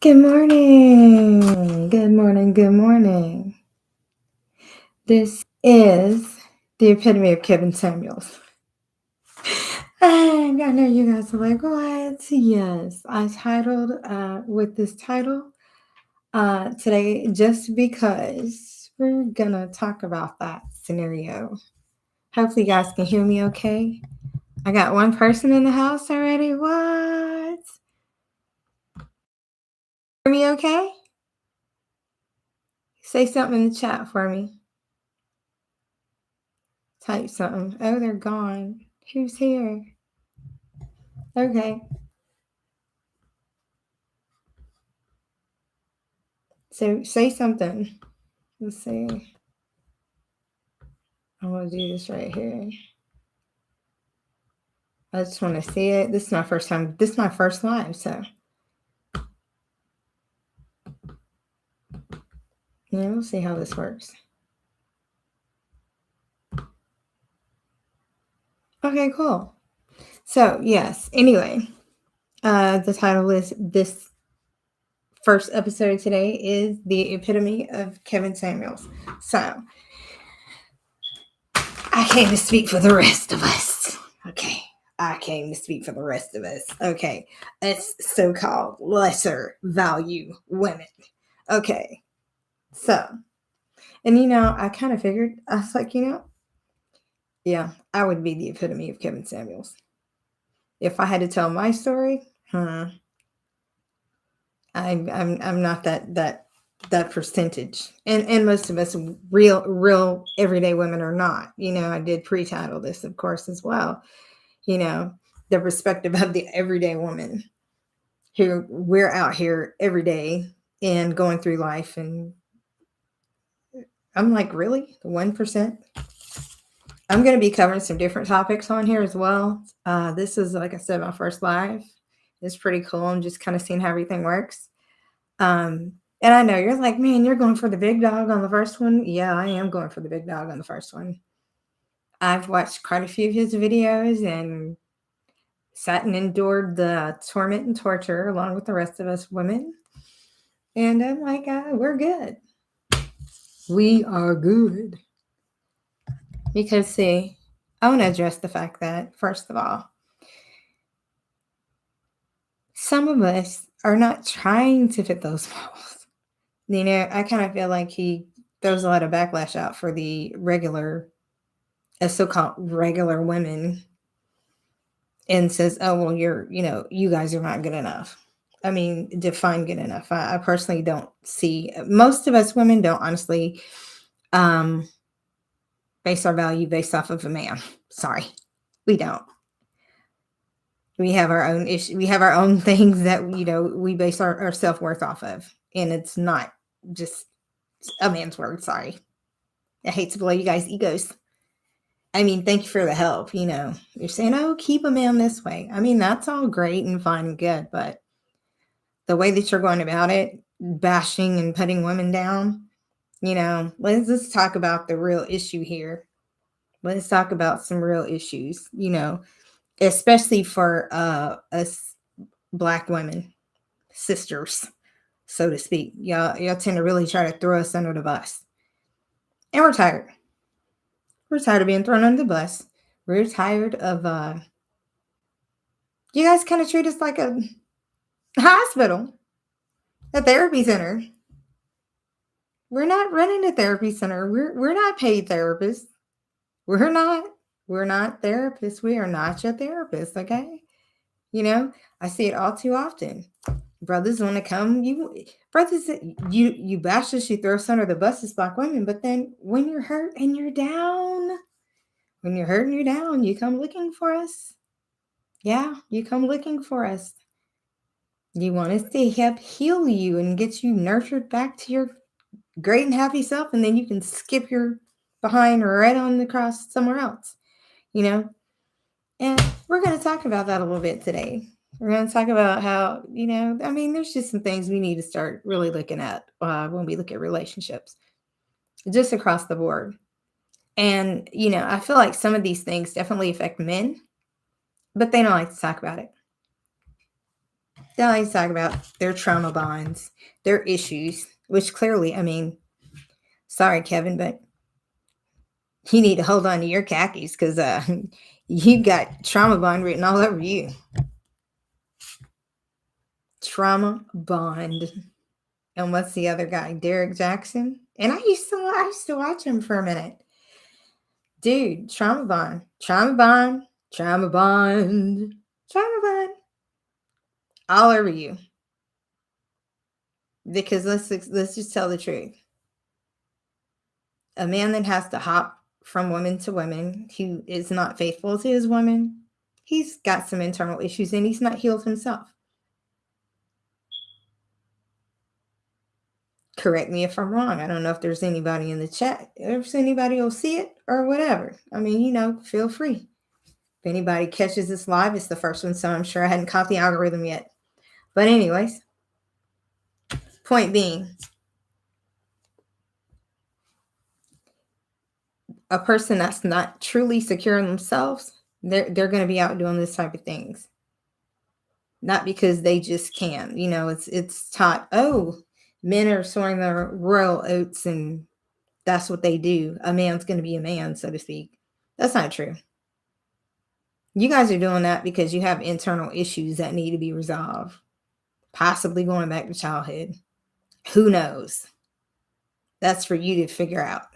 Good morning. Good morning. Good morning. This is the epitome of Kevin Samuels. And I know you guys are like, what? Yes, I titled with this title today just because we're gonna talk about that scenario. Hopefully, you guys can hear me okay. I got one person in the house already. What? Hear me okay? Say something in the chat for me. Type something. Oh, they're gone. Who's here? Okay. So say something. Let's see. I'm gonna do this right here. I just want to see it. This is my first time. This is my first live, so yeah, we'll see how this works. Okay, cool. So yes. Anyway, the title is this first episode today is the epitome of Kevin Samuels. So I came to speak for the rest of us. Okay. I came to speak for the rest of us. Okay. It's so called lesser value women. Okay. So, and I kind of figured, I was like, yeah, I would be the epitome of Kevin Samuels. If I had to tell my story, I'm not that percentage. And most of us real everyday women are not. I did pre-title this, of course, as well. The perspective of the everyday woman who we're out here every day and going through life. And I'm like, really? The 1%? I'm going to be covering some different topics on here as well. This is, like I said, my first live. It's pretty cool. I'm just kind of seeing how everything works. And I know you're like, man, you're going for the big dog on the first one. Yeah, I am going for the big dog on the first one. I've watched quite a few of his videos and sat and endured the torment and torture along with the rest of us women. And I'm like, we're good. We are good. Because, see, I want to address the fact that, first of all, some of us are not trying to fit those models. I kind of feel like he throws a lot of backlash out for the regular, so-called regular women and says, oh, well, you guys are not good enough. I mean, define good enough. I personally don't see, most of us women don't honestly base our value based off of a man. Sorry, we don't. We have our own issue. We have our own things that, we base our self-worth off of. And it's not just a man's word. Sorry. I hate to blow you guys' egos. I mean, thank you for the help. You're saying, oh, keep a man this way. I mean, that's all great and fine and good. But the way that you're going about it, bashing and putting women down, let's talk about the real issue here. Let's talk about some real issues, especially for us Black women, sisters, so to speak. Y'all tend to really try to throw us under the bus. And we're tired. We're tired of being thrown under the bus. We're tired of you guys kind of treat us like a hospital, a therapy center. We're not running a therapy center. We're not paid therapists. We're not therapists. We are not your therapists, okay? I see it all too often. Brothers want to come, brothers, you bash us, you throw us under the bus as Black women, but then when you're hurt and you're down, you come looking for us. Yeah, you come looking for us. You want us to help heal you and get you nurtured back to your great and happy self, and then you can skip your behind right on across somewhere else, And we're going to talk about that a little bit today. We're going to talk about how, there's just some things we need to start really looking at when we look at relationships, just across the board. And, I feel like some of these things definitely affect men, but they don't like to talk about it. They always talk about their trauma bonds, their issues, which clearly, I mean, sorry, Kevin, but you need to hold on to your khakis because you got trauma bond written all over you. Trauma bond. And what's the other guy? Derek Jackson. And I used to watch him for a minute. Dude, trauma bond, trauma bond, trauma bond, trauma bond. All over you. Because let's just tell the truth. A man that has to hop from woman to woman, who is not faithful to his woman, he's got some internal issues and he's not healed himself. Correct me if I'm wrong. I don't know if there's anybody in the chat, if anybody will see it or whatever. I mean, feel free. If anybody catches this live, it's the first one, so I'm sure I hadn't caught the algorithm yet. But anyways, point being, a person that's not truly secure in themselves, they're going to be out doing this type of things. Not because they just can. It's taught, men are sowing their royal oats and that's what they do. A man's going to be a man, so to speak. That's not true. You guys are doing that because you have internal issues that need to be resolved. Possibly going back to childhood. Who knows? That's for you to figure out.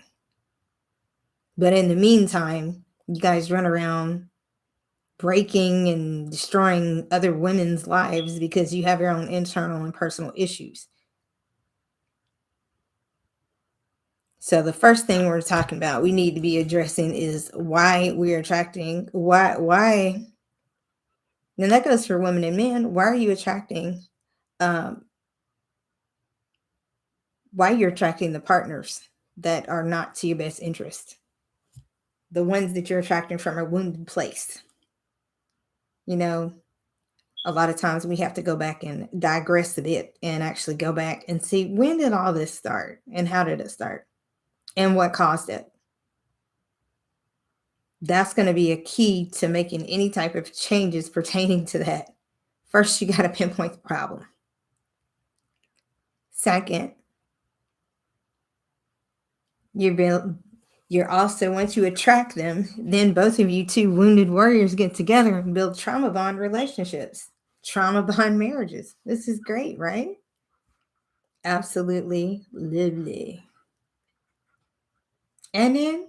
But in the meantime, you guys run around breaking and destroying other women's lives because you have your own internal and personal issues. So the first thing we're talking about, we need to be addressing is why we're attracting, why, and that goes for women and men. Why are you attracting, why you're attracting the partners that are not to your best interest? The ones that you're attracting from a wounded place. A lot of times we have to go back and digress a bit and actually go back and see, when did all this start and how did it start and what caused it? That's going to be a key to making any type of changes pertaining to that. First, you got to pinpoint the problem. Second, you're also, once you attract them, then both of you two wounded warriors get together and build trauma bond relationships, trauma bond marriages. This is great, right? Absolutely lovely. And then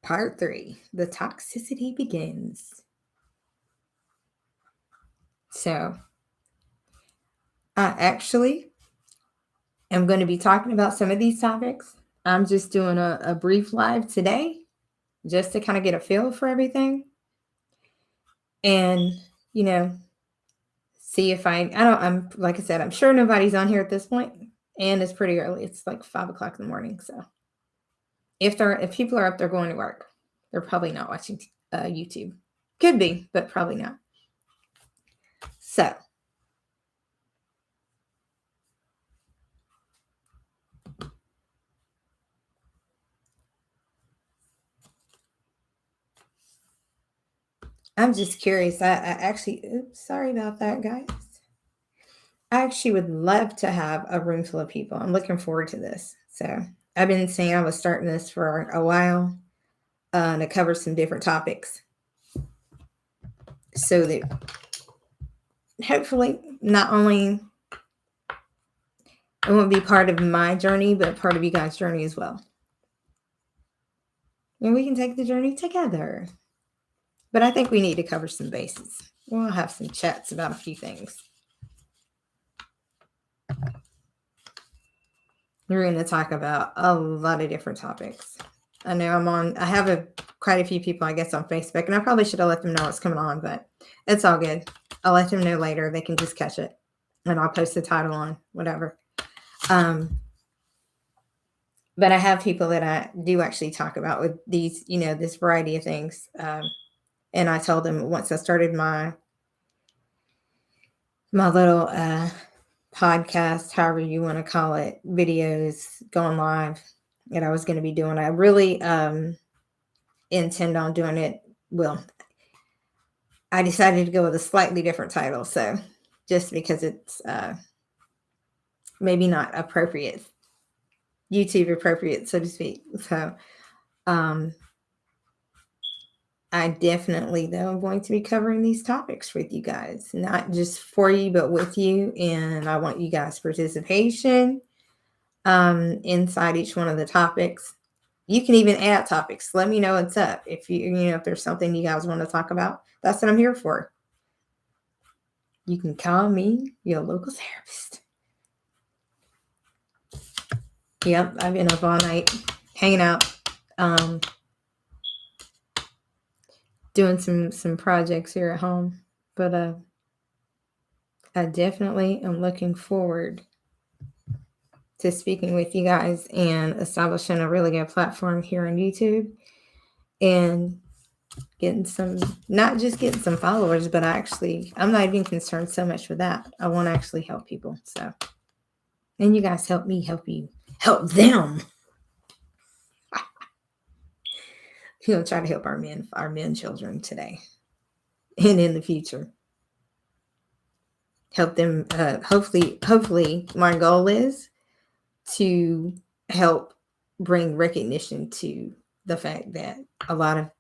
part 3, the toxicity begins. So I actually am going to be talking about some of these topics. I'm just doing a brief live today just to kind of get a feel for everything. And, see if I'm like I said, I'm sure nobody's on here at this point, and it's pretty early. It's like 5:00 in the morning. So if people are up there going to work, they're probably not watching YouTube. Could be, but probably not. So I'm just curious. I actually, sorry about that, guys. I actually would love to have a room full of people. I'm looking forward to this. So I've been saying I was starting this for a while to cover some different topics, so that hopefully not only it won't be part of my journey, but part of you guys' journey as well. And we can take the journey together. But I think we need to cover some bases. We'll have some chats about a few things. We're going to talk about a lot of different topics. I know I have quite a few people, I guess, on Facebook, and I probably should have let them know what's coming on, but it's all good. I'll let them know later. They can just catch it, and I'll post the title on whatever. But I have people that I do actually talk about with these, this variety of things. And I told them once I started my little podcast, however you want to call it, videos going live that I was going to be doing. I really intend on doing it. Well, I decided to go with a slightly different title. So just because it's maybe not appropriate, YouTube appropriate, so to speak. So I definitely, though, I'm going to be covering these topics with you guys, not just for you, but with you. And I want you guys' participation inside each one of the topics. You can even add topics. Let me know what's up. If if there's something you guys want to talk about, that's what I'm here for. You can call me your local therapist. Yep, I've been up all night hanging out, doing some projects here at home. But I definitely am looking forward to speaking with you guys and establishing a really good platform here on YouTube and getting not just getting some followers, but I'm not even concerned so much with that. I want to actually help people. So, and you guys help me help you, help them. Try to help our men children today and in the future. Help them. Hopefully, my goal is to help bring recognition to the fact that a lot of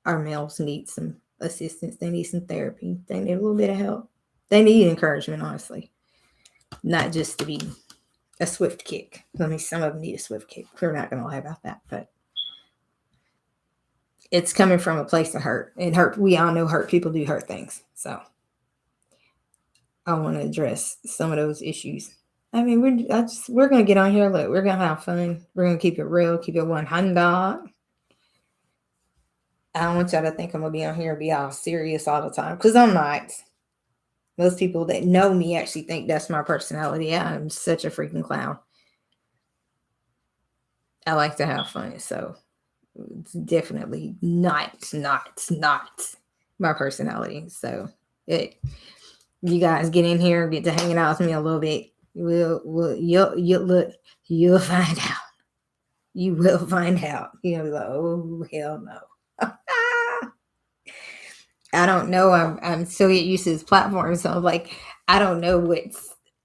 our males need some assistance. They need some therapy. They need a little bit of help. They need encouragement, honestly, not just to be a swift kick. Some of them need a swift kick. We're not going to lie about that, but it's coming from a place of hurt. And hurt, we all know hurt people do hurt things. So I want to address some of those issues. I mean, we're going to get on here. Look, we're going to have fun. We're going to keep it real, keep it 100. I don't want y'all to think I'm going to be on here and be all serious all the time, because I'm not. Most people that know me actually think that's my personality. I'm such a freaking clown. I like to have fun, so it's definitely not my personality. So you guys get in here, get to hanging out with me a little bit. You'll find out. You will find out. You'll be like, oh hell no. I don't know. I'm still get used to this platform, so I'm like, I don't know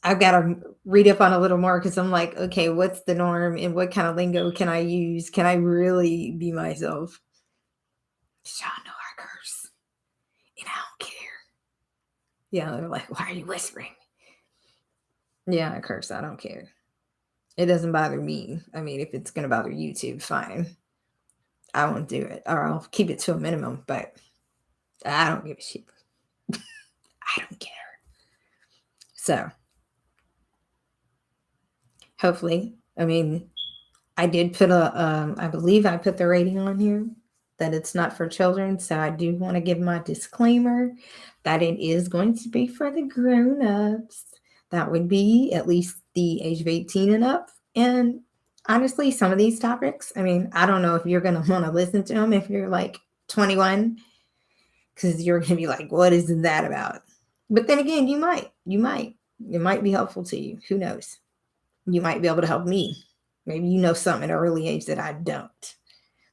I've got to read up on a little more, because I'm like, okay, what's the norm and what kind of lingo can I use? Can I really be myself? Y'all know I curse, and I don't care. Yeah, they're like, why are you whispering? Yeah, I curse. I don't care. It doesn't bother me. I mean, if it's gonna bother YouTube, fine. I won't do it, or I'll keep it to a minimum. But I don't give a shit. I don't care. So, hopefully, I mean, I did put I believe I put the rating on here that it's not for children. So I do want to give my disclaimer that it is going to be for the grown-ups. That would be at least the age of 18 and up. And honestly, some of these topics, I mean, I don't know if you're going to want to listen to them if you're like 21, because you're going to be like, what is that about? But then again, you might. It might be helpful to you. Who knows? You might be able to help me. Maybe you know something at an early age that I don't.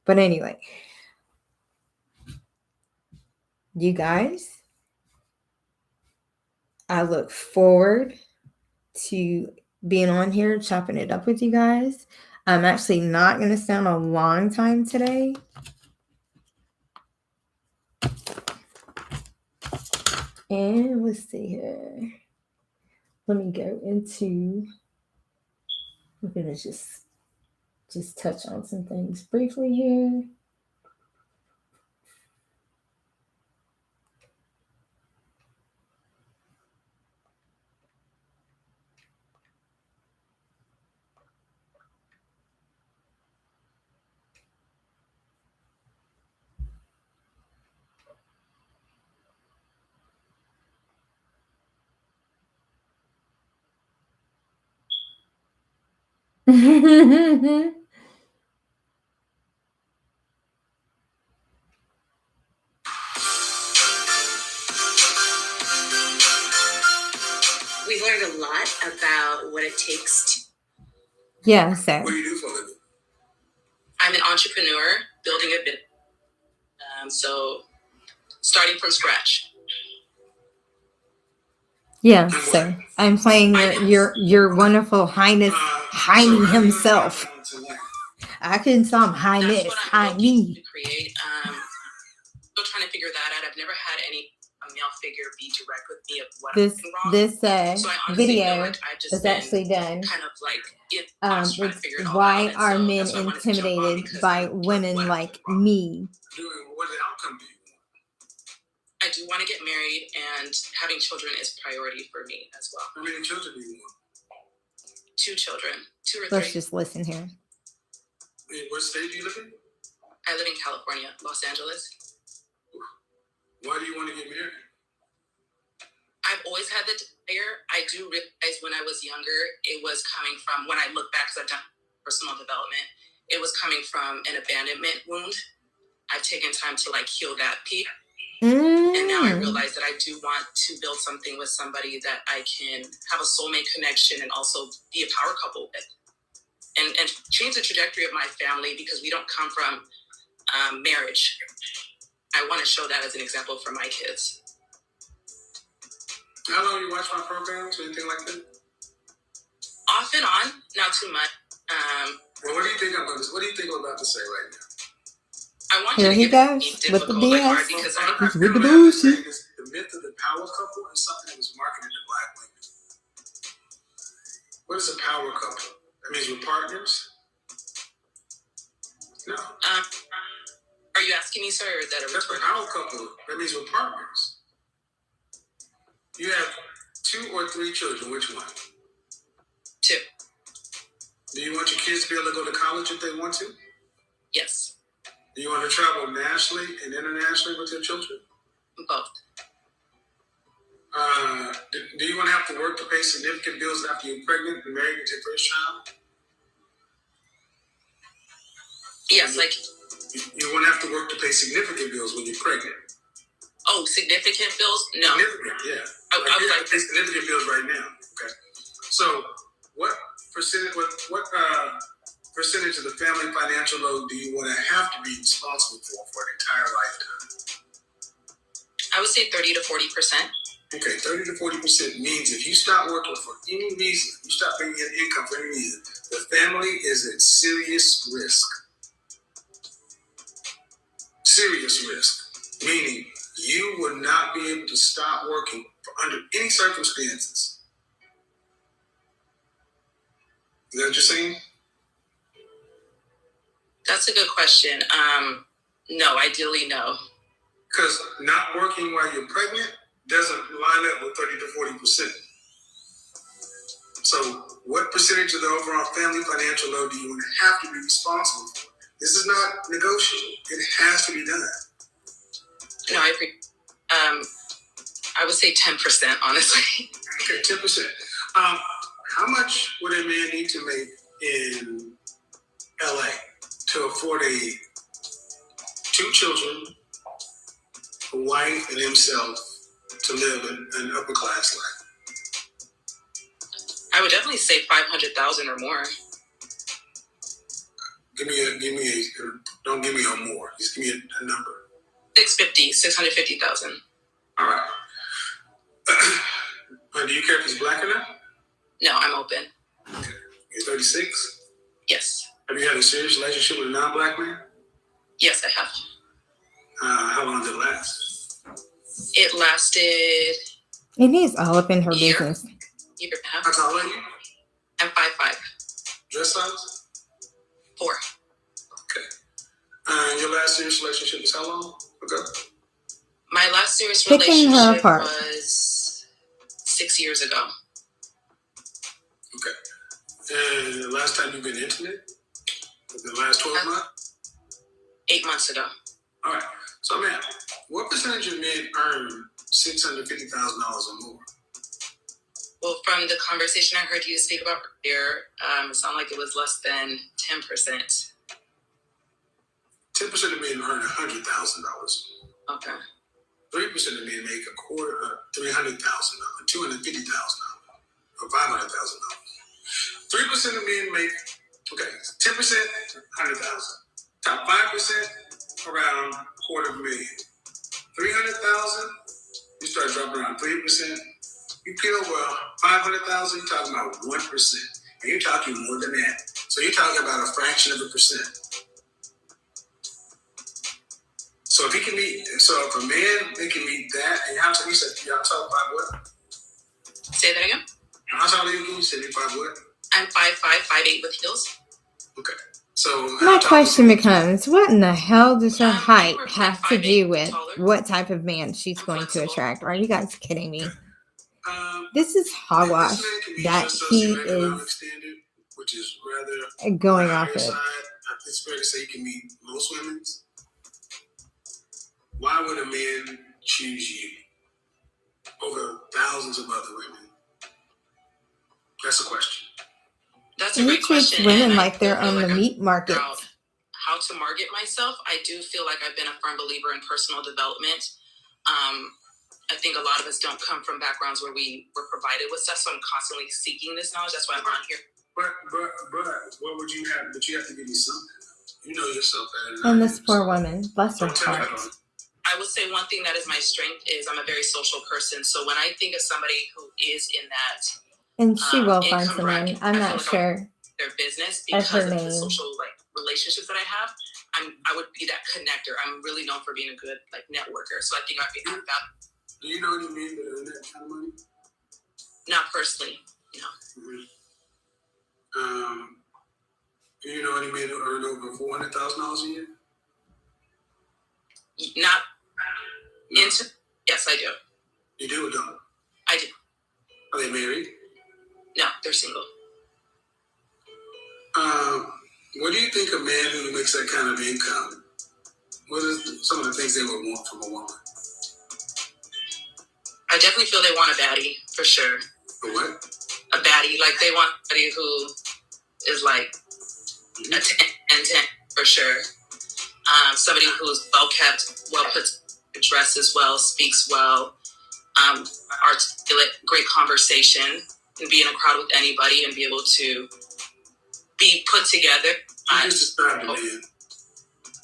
But anyway, you guys, I look forward to being on here, chopping it up with you guys. I'm actually not going to stand a long time today. And let's see here. Let me go into, I'm going to just touch on some things briefly here. We've learned a lot about what it takes to... Yeah, so. What do you do for a living? I'm an entrepreneur building a business. So starting from scratch. Yeah, And so what? I'm playing your wonderful highness, Heine So how do you himself. want to win? I couldn't saw him That's highness, what I'm looking to Heine. create. Still trying to figure that out. I've never had any male figure be direct with me of what I'm This doing wrong. this So I honestly feel video like I've just is been actually done. kind of like in lost trying to It's figure it all out. why And are so men that's why I wanted to jump on intimidated because by I women What? like me? What outcome do you want? I do want to get married, and having children is priority for me as well. How many children do you want? 2 children, 2 or 3. Let's just listen here. In what state do you live in? I live in California, Los Angeles. Why do you want to get married? I've always had the desire. I do realize when I was younger, it was coming from, when I look back, because I've done personal development, it was coming from an abandonment wound. I've taken time to like heal that piece. And now I realize that I do want to build something with somebody that I can have a soulmate connection and also be a power couple with. And change the trajectory of my family, because we don't come from marriage. I want to show that as an example for my kids. How long you watch my programs or anything like that? Off and on, not too much. Well, what do you think I'm about to say right now? I want Here you to he give it goes me with the difficult, like hard, BS. because Well, I He's with the what I'm bullshit. saying is the myth of the power couple is something that was marketed to black women. What is a power couple? That means we're partners? No. are you asking me, sir, or is that a That's a rhetorical? power couple. That means we're partners. You have 2 or 3 children. Which one? 2. Do you want your kids to be able to go to college if they want to? Yes, Do you want to travel nationally and internationally with your children? both. Do you want to have to work to pay significant bills after you're pregnant and married with your first child? Yes, like, You want to have to work to pay significant bills when you're pregnant. oh, significant bills? No. Significant, yeah. I Like you would have like to pay significant bills right now. Okay. So, what percentage of the family financial load do you want to have to be responsible for an entire lifetime? I would say 30 to 40%. Okay, 30 to 40% means if you stop working for any reason, you stop bringing in income for any reason, the family is at serious risk. Serious risk, meaning you will not be able to stop working under any circumstances. Is that what you're saying? That's a good question. No, ideally, no. Because not working while you're pregnant doesn't line up with 30 to 40%. So what percentage of the overall family financial load do you want to have to be responsible for? This is not negotiable. It has to be done. No, I agree. I would say 10%, honestly. Okay, 10%. How much would a man need to make in LA to afford 2 children, a wife, and himself to live an upper class life? I would definitely say 500,000 or more. Don't give me a more. Just give me a number. 650,000. All right. Do you care if he's black or not? No, I'm open. Okay. You're 36? Yes. Have you had a serious relationship with a non-black man? Yes, I have. How long did it last? It lasted And he's all up in her Year. business. year and a half. How tall are you? I'm 5'5". Dress size? 4. Okay. Your last serious relationship was how long ago? My last serious Picking her relationship apart. was 6 years ago. Okay. And the last time you've been intimate? The last 12 months? 8 months ago. All right. So, man, what percentage of men earn $650,000 or more? Well, from the conversation I heard you speak about earlier, it sounded like it was less than 10%. 10% of men earn $100,000. Okay. 3% of men make $250,000, $250,000, or $500,000. 3% of men make 10%, $100,000. Top 5%, around $250,000. 300,000, you start dropping around 3%. You peel over 500,000, you're talking about 1%. And you're talking more than that. So you're talking about a fraction of a percent. So if he can meet, so if a man, they can meet that, and how tall, you said, y'all talk about what? Say that again? How tall are you again? You said you're 5 what? I'm 5'5", 5'8" with heels. Okay. So My how tall question is he? becomes, what in the hell does her height Anywhere from have like to 5'8" do with taller. what type of man she's I'm going to flexible. attract? Are you guys kidding me? Um, This is this hogwash man can meet that your he socioeconomic is standard, which is rather going on the off higher of. side. It's fair to say he can meet most women's. Why would a man choose you over thousands of other women? That's a question. That's a He great treats question. women And like they're I feel on the like I meat figure market. out how to market myself. I do feel like I've been a firm believer in personal development. I think a lot of us don't come from backgrounds where we were provided with stuff, so I'm constantly seeking this knowledge. That's why I'm on here. But what would you have? But you have to give me something. You know yourself better than And I this do, poor so woman, bless her don't tell me heart. that. I would say one thing that is my strength is I'm a very social person. So when I think of somebody who is in that And she will find income bracket, someone. I'm I feel not like sure their business of because her of the name. social like relationships that I have. I would be that connector. I'm really known for being a good like networker. So I think I'd be that. Do you know any men that earn that kind of money? Not personally, no. Do you know any men who earn over $400,000 a year? Not into. Yes, I do. You do or don't? I do. Are they married? No, they're single. What do you think a man who makes that kind of income? What are some of the things they would want from a woman? I definitely feel they want a baddie for sure. A what? A baddie, like they want somebody who is like a 10 and 10 for sure. Somebody who's well kept, well put, dresses well, speaks well, articulate, great conversation, can be in a crowd with anybody and be able to be put together. You just described a man.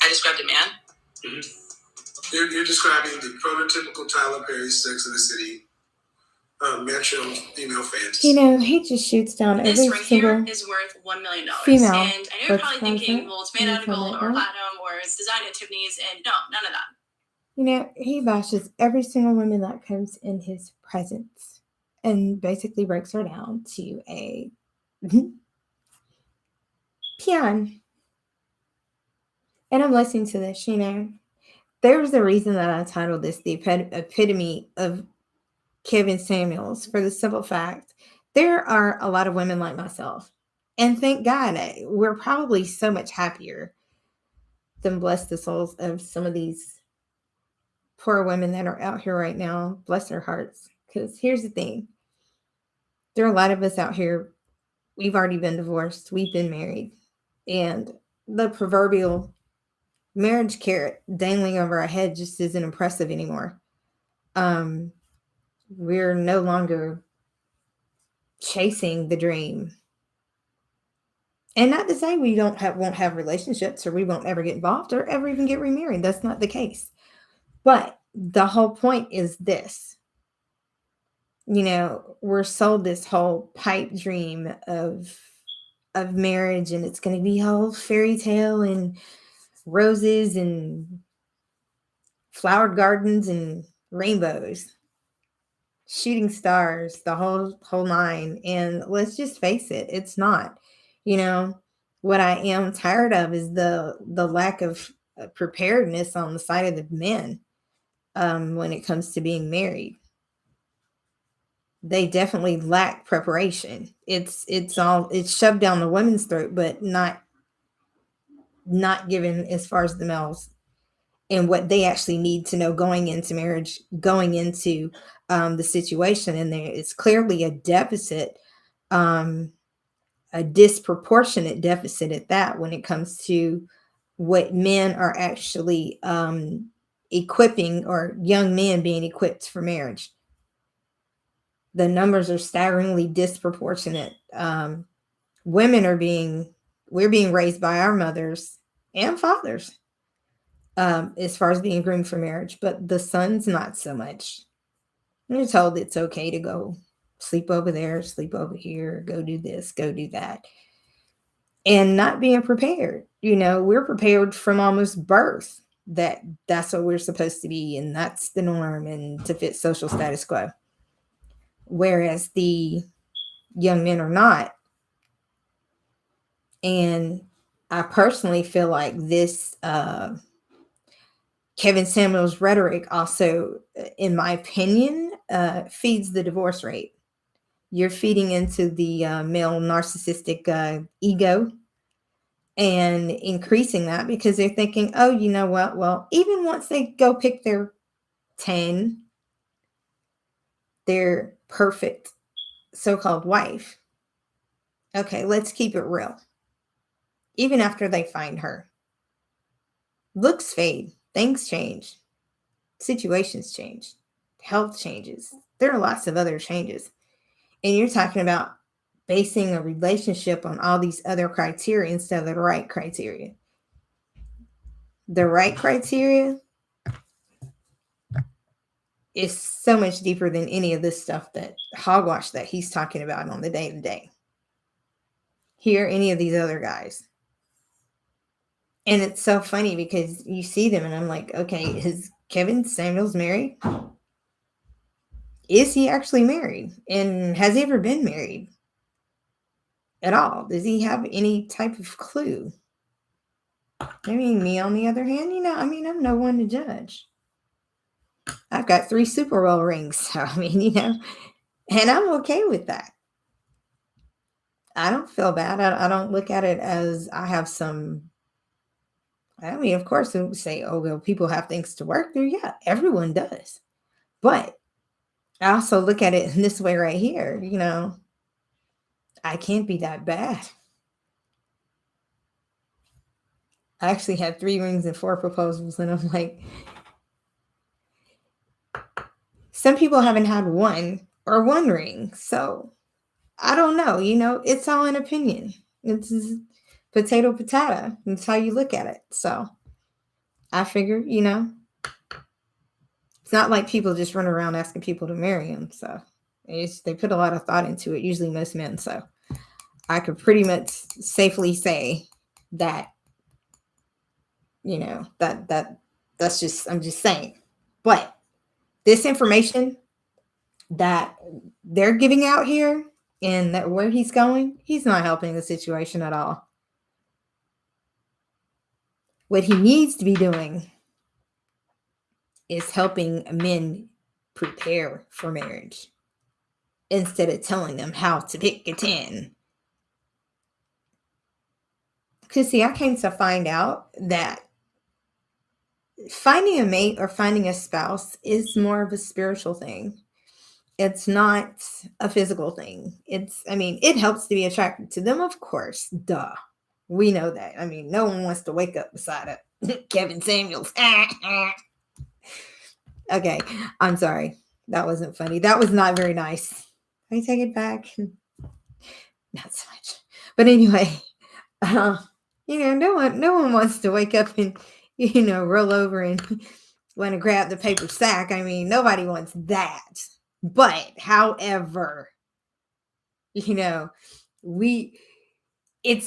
I described a man. Mm-hmm. You're describing the prototypical Tyler Perry Sex and the City metro female fantasy. You know, he just shoots down This every ring single here is worth $1 million. female. And I know you're That's probably thinking, present. well, it's made out of gold or Right now. platinum or it's designed at Tiffany's, and no, none of that. You know, he bashes every single woman that comes in his presence and basically breaks her down to a peon. And I'm listening to this, you know. There's a reason that I titled this the epitome of Kevin Samuels for the simple fact there are a lot of women like myself. And thank God, we're probably so much happier than bless the souls of some of these poor women that are out here right now. Bless their hearts. Because here's the thing. There are a lot of us out here, we've already been divorced. We've been married. And the proverbial marriage carrot dangling over our head just isn't impressive anymore. We're no longer chasing the dream. And not to say we won't have relationships or we won't ever get involved or ever even get remarried. That's not the case. But the whole point is this. You know, we're sold this whole pipe dream of marriage, and it's going to be whole fairy tale and roses and flowered gardens and rainbows, shooting stars, the whole nine. And let's just face it, it's not. You know, what I am tired of is the lack of preparedness on the side of the men when it comes to being married. They definitely lack preparation. It's shoved down the women's throat, but not given as far as the males and what they actually need to know going into marriage, going into the situation. And there is clearly a deficit, a disproportionate deficit at that when it comes to what men are actually equipping, or young men being equipped for marriage. The numbers are staggeringly disproportionate. We're being raised by our mothers and fathers as far as being groomed for marriage, but the sons not so much. You're told it's okay to go sleep over there, sleep over here, go do this, go do that. And not being prepared. We're prepared from almost birth that that's what we're supposed to be, and that's the norm, and to fit social status quo. Whereas the young men are not. And I personally feel like this Kevin Samuels rhetoric also, in my opinion, feeds the divorce rate. You're feeding into the male narcissistic ego and increasing that, because they're thinking, oh, you know what? Well, even once they go pick their 10, their perfect so-called wife, okay, let's keep it real. Even after they find her, looks fade, things change, situations change, health changes. There are lots of other changes. And you're talking about basing a relationship on all these other criteria instead of the right criteria. The right criteria is so much deeper than any of this stuff, that hogwash that he's talking about on the day-to-day. Here, any of these other guys. And it's so funny because you see them and I'm like, okay, is Kevin Samuels married? Is he actually married? And has he ever been married at all? Does he have any type of clue? I mean, me on the other hand, I'm no one to judge. I've got 3 Super Bowl rings. So, and I'm okay with that. I don't feel bad. I don't look at it as I have some. Of course, we say, oh, well, people have things to work through. Yeah, everyone does. But I also look at it in this way right here. I can't be that bad. I actually had 3 rings and 4 proposals. And I'm like, some people haven't had 1 or 1 ring. So I don't know. It's all an opinion. It's potato. That's how you look at it. So I figure, it's not like people just run around asking people to marry them. So they put a lot of thought into it, usually most men. So I could pretty much safely say that, that's just, I'm just saying. But this information that they're giving out here and that where he's going, he's not helping the situation at all. What he needs to be doing is helping men prepare for marriage instead of telling them how to pick a 10. Because see, I came to find out that finding a mate or finding a spouse is more of a spiritual thing. It's not a physical thing. It helps to be attracted to them, of course. Duh. We know that. No one wants to wake up beside a Kevin Samuels. Okay, I'm sorry. That wasn't funny. That was not very nice. I take it back. Not so much. But anyway, no one wants to wake up and, roll over and want to grab the paper sack. Nobody wants that. But however, it's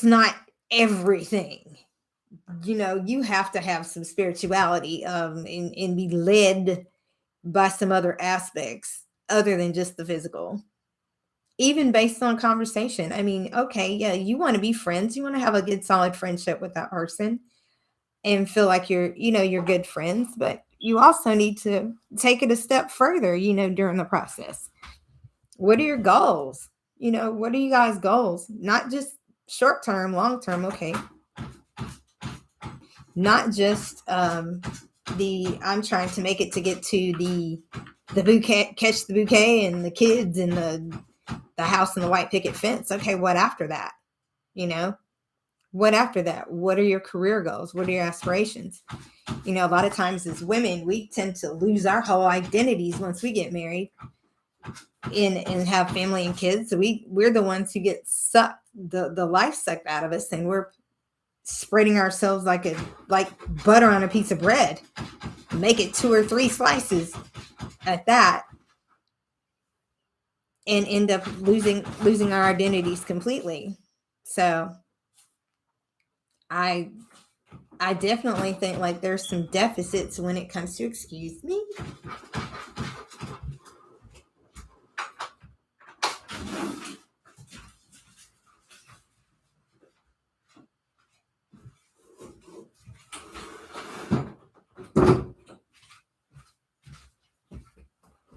not everything. You have to have some spirituality and be led by some other aspects other than just the physical. Even based on conversation. Okay, yeah, you want to be friends. You want to have a good, solid friendship with that person and feel like you're good friends, but you also need to take it a step further, during the process. What are your goals? What are you guys' goals? Not just short term, long term. Okay. Not just I'm trying to make it to get to the bouquet, catch the bouquet and the kids and the house and the white picket fence. Okay, what after that? What after that? What are your career goals? What are your aspirations? A lot of times as women, we tend to lose our whole identities once we get married and have family and kids. So we're the ones who get sucked, the life sucked out of us, and we're spreading ourselves like butter on a piece of bread. Make it 2 or 3 slices at that. and end up losing our identities completely. So I definitely think like there's some deficits when it comes to, excuse me.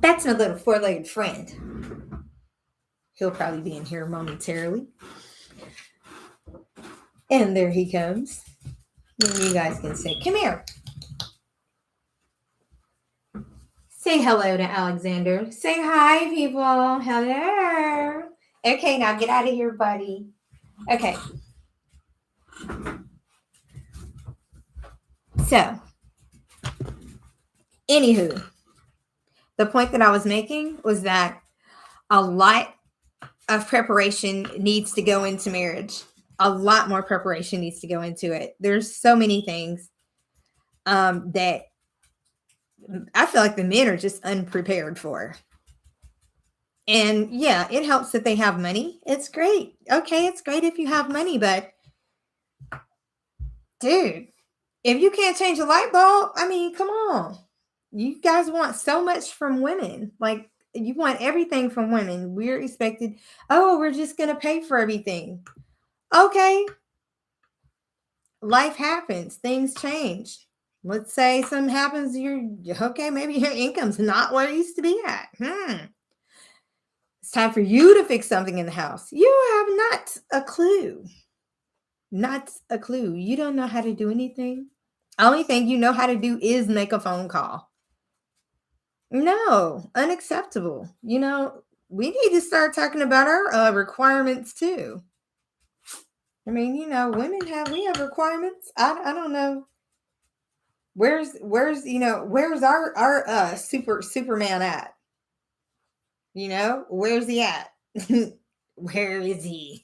That's my little four-legged friend. He'll probably be in here momentarily. And there he comes. And you guys can say, come here. Say hello to Alexander. Say hi, people. Hello. Okay, now get out of here, buddy. Okay. So, anywho, the point that I was making was that a lot of preparation needs to go into marriage. A lot more preparation needs to go into it. There's so many things that I feel like the men are just unprepared for. And yeah, it helps that they have money. It's great. Okay, it's great if you have money, but dude, if you can't change a light bulb, I mean, come on. You guys want so much from women. Like, you want everything from women. We're expected, oh, we're just going to pay for everything. Okay. Life happens. Things change. Let's say something happens, okay, maybe your income's not where it used to be at. It's time for you to fix something in the house. You have not a clue. Not a clue. You don't know how to do anything. Only thing you know how to do is make a phone call. No, unacceptable. We need to start talking about our requirements too. I mean, we have requirements. I don't know. Where's our Superman at? Where's he at? Where is he?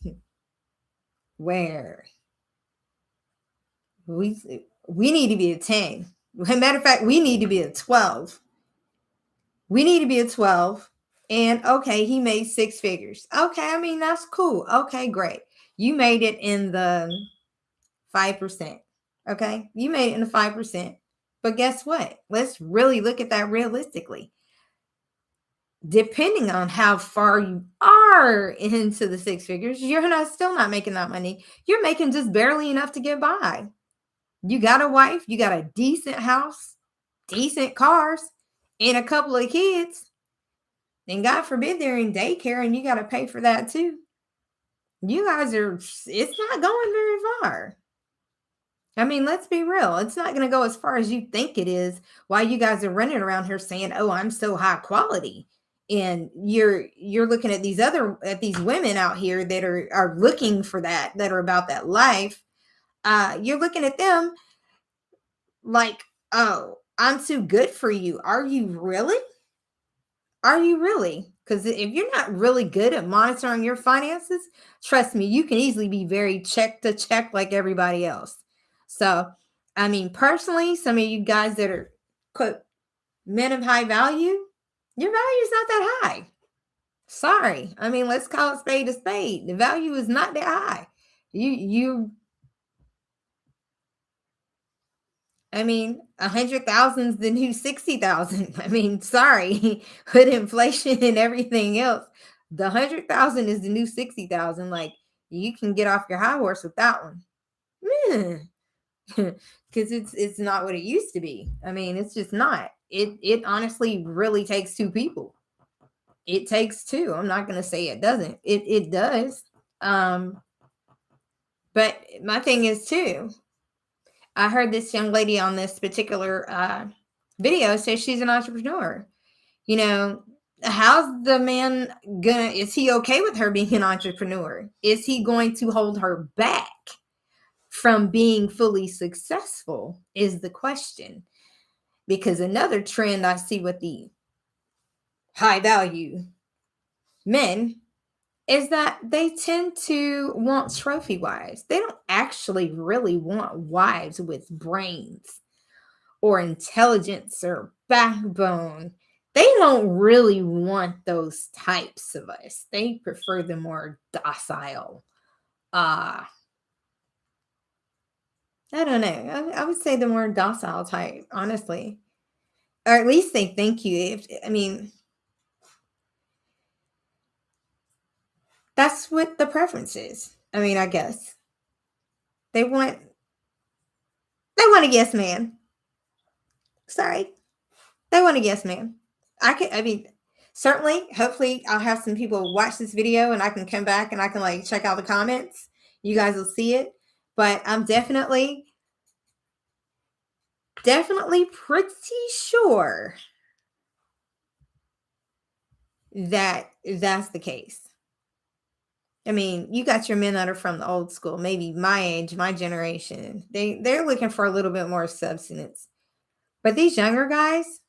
Where? We need to be a 10. As a matter of fact, we need to be a 12. We need to be a 12. And okay, he made 6 figures. Okay, I mean, that's cool. Okay, great. You made it in the 5%. Okay, you made it in the 5%. But guess what? Let's really look at that realistically. Depending on how far you are into the 6 figures, you're still not making that money. You're making just barely enough to get by. You got a wife, you got a decent house, decent cars, and a couple of kids. And God forbid they're in daycare and you got to pay for that too. You guys it's not going very far. I mean, let's be real. It's not going to go as far as you think it is while you guys are running around here saying, oh, I'm so high quality. And you're looking at these women out here that are looking for that are about that life. You're looking at them like, oh, I'm too good for you. Are you really? Are you really? Because if you're not really good at monitoring your finances, trust me, you can easily be very check to check like everybody else. So, I mean, personally, some of you guys that are, quote, men of high value, your value is not that high. Sorry. I mean, let's call it spade a spade. The value is not that high. I mean, 100,000 is the new 60,000. I mean, sorry, with inflation and everything else, the 100,000 is the new 60,000. Like, you can get off your high horse with that one, because it's not what it used to be. I mean, it's just not. It honestly really takes 2 people. It takes 2. I'm not gonna say it doesn't. It does. But my thing is too. I heard this young lady on this particular video say she's an entrepreneur. How's the man is he okay with her being an entrepreneur? Is he going to hold her back from being fully successful is the question. Because another trend I see with the high value men is that they tend to want trophy wives. They don't actually really want wives with brains or intelligence or backbone. they don't really want those types of us. They prefer the more docile. I don't know. I would say the more docile type, honestly. Or at least they thank you. I mean, that's what the preference is. I mean, I guess they want a yes man. Sorry, they want a yes man. I mean, certainly, hopefully, I'll have some people watch this video and I can come back and I can like check out the comments. You guys will see it, but I'm definitely pretty sure that that's the case. I mean, you got your men that are from the old school, maybe my age, my generation. They're looking for a little bit more substance. But these younger guys,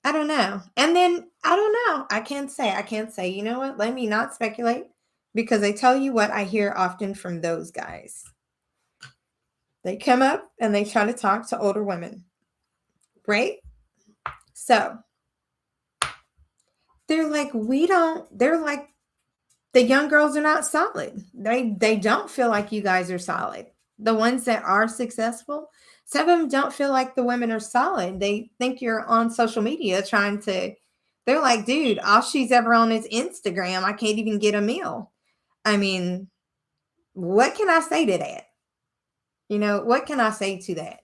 I don't know. And then I don't know. I can't say. You know what? Let me not speculate because I tell you what I hear often from those guys. They come up and they try to talk to older women. Right? So they're like, they're like, the young girls are not solid. They don't feel like you guys are solid. The ones that are successful, some of them don't feel like the women are solid. They think you're on social media trying to, they're like, dude, all she's ever on is Instagram. I can't even get a meal. I mean, what can I say to that? You know, what can I say to that?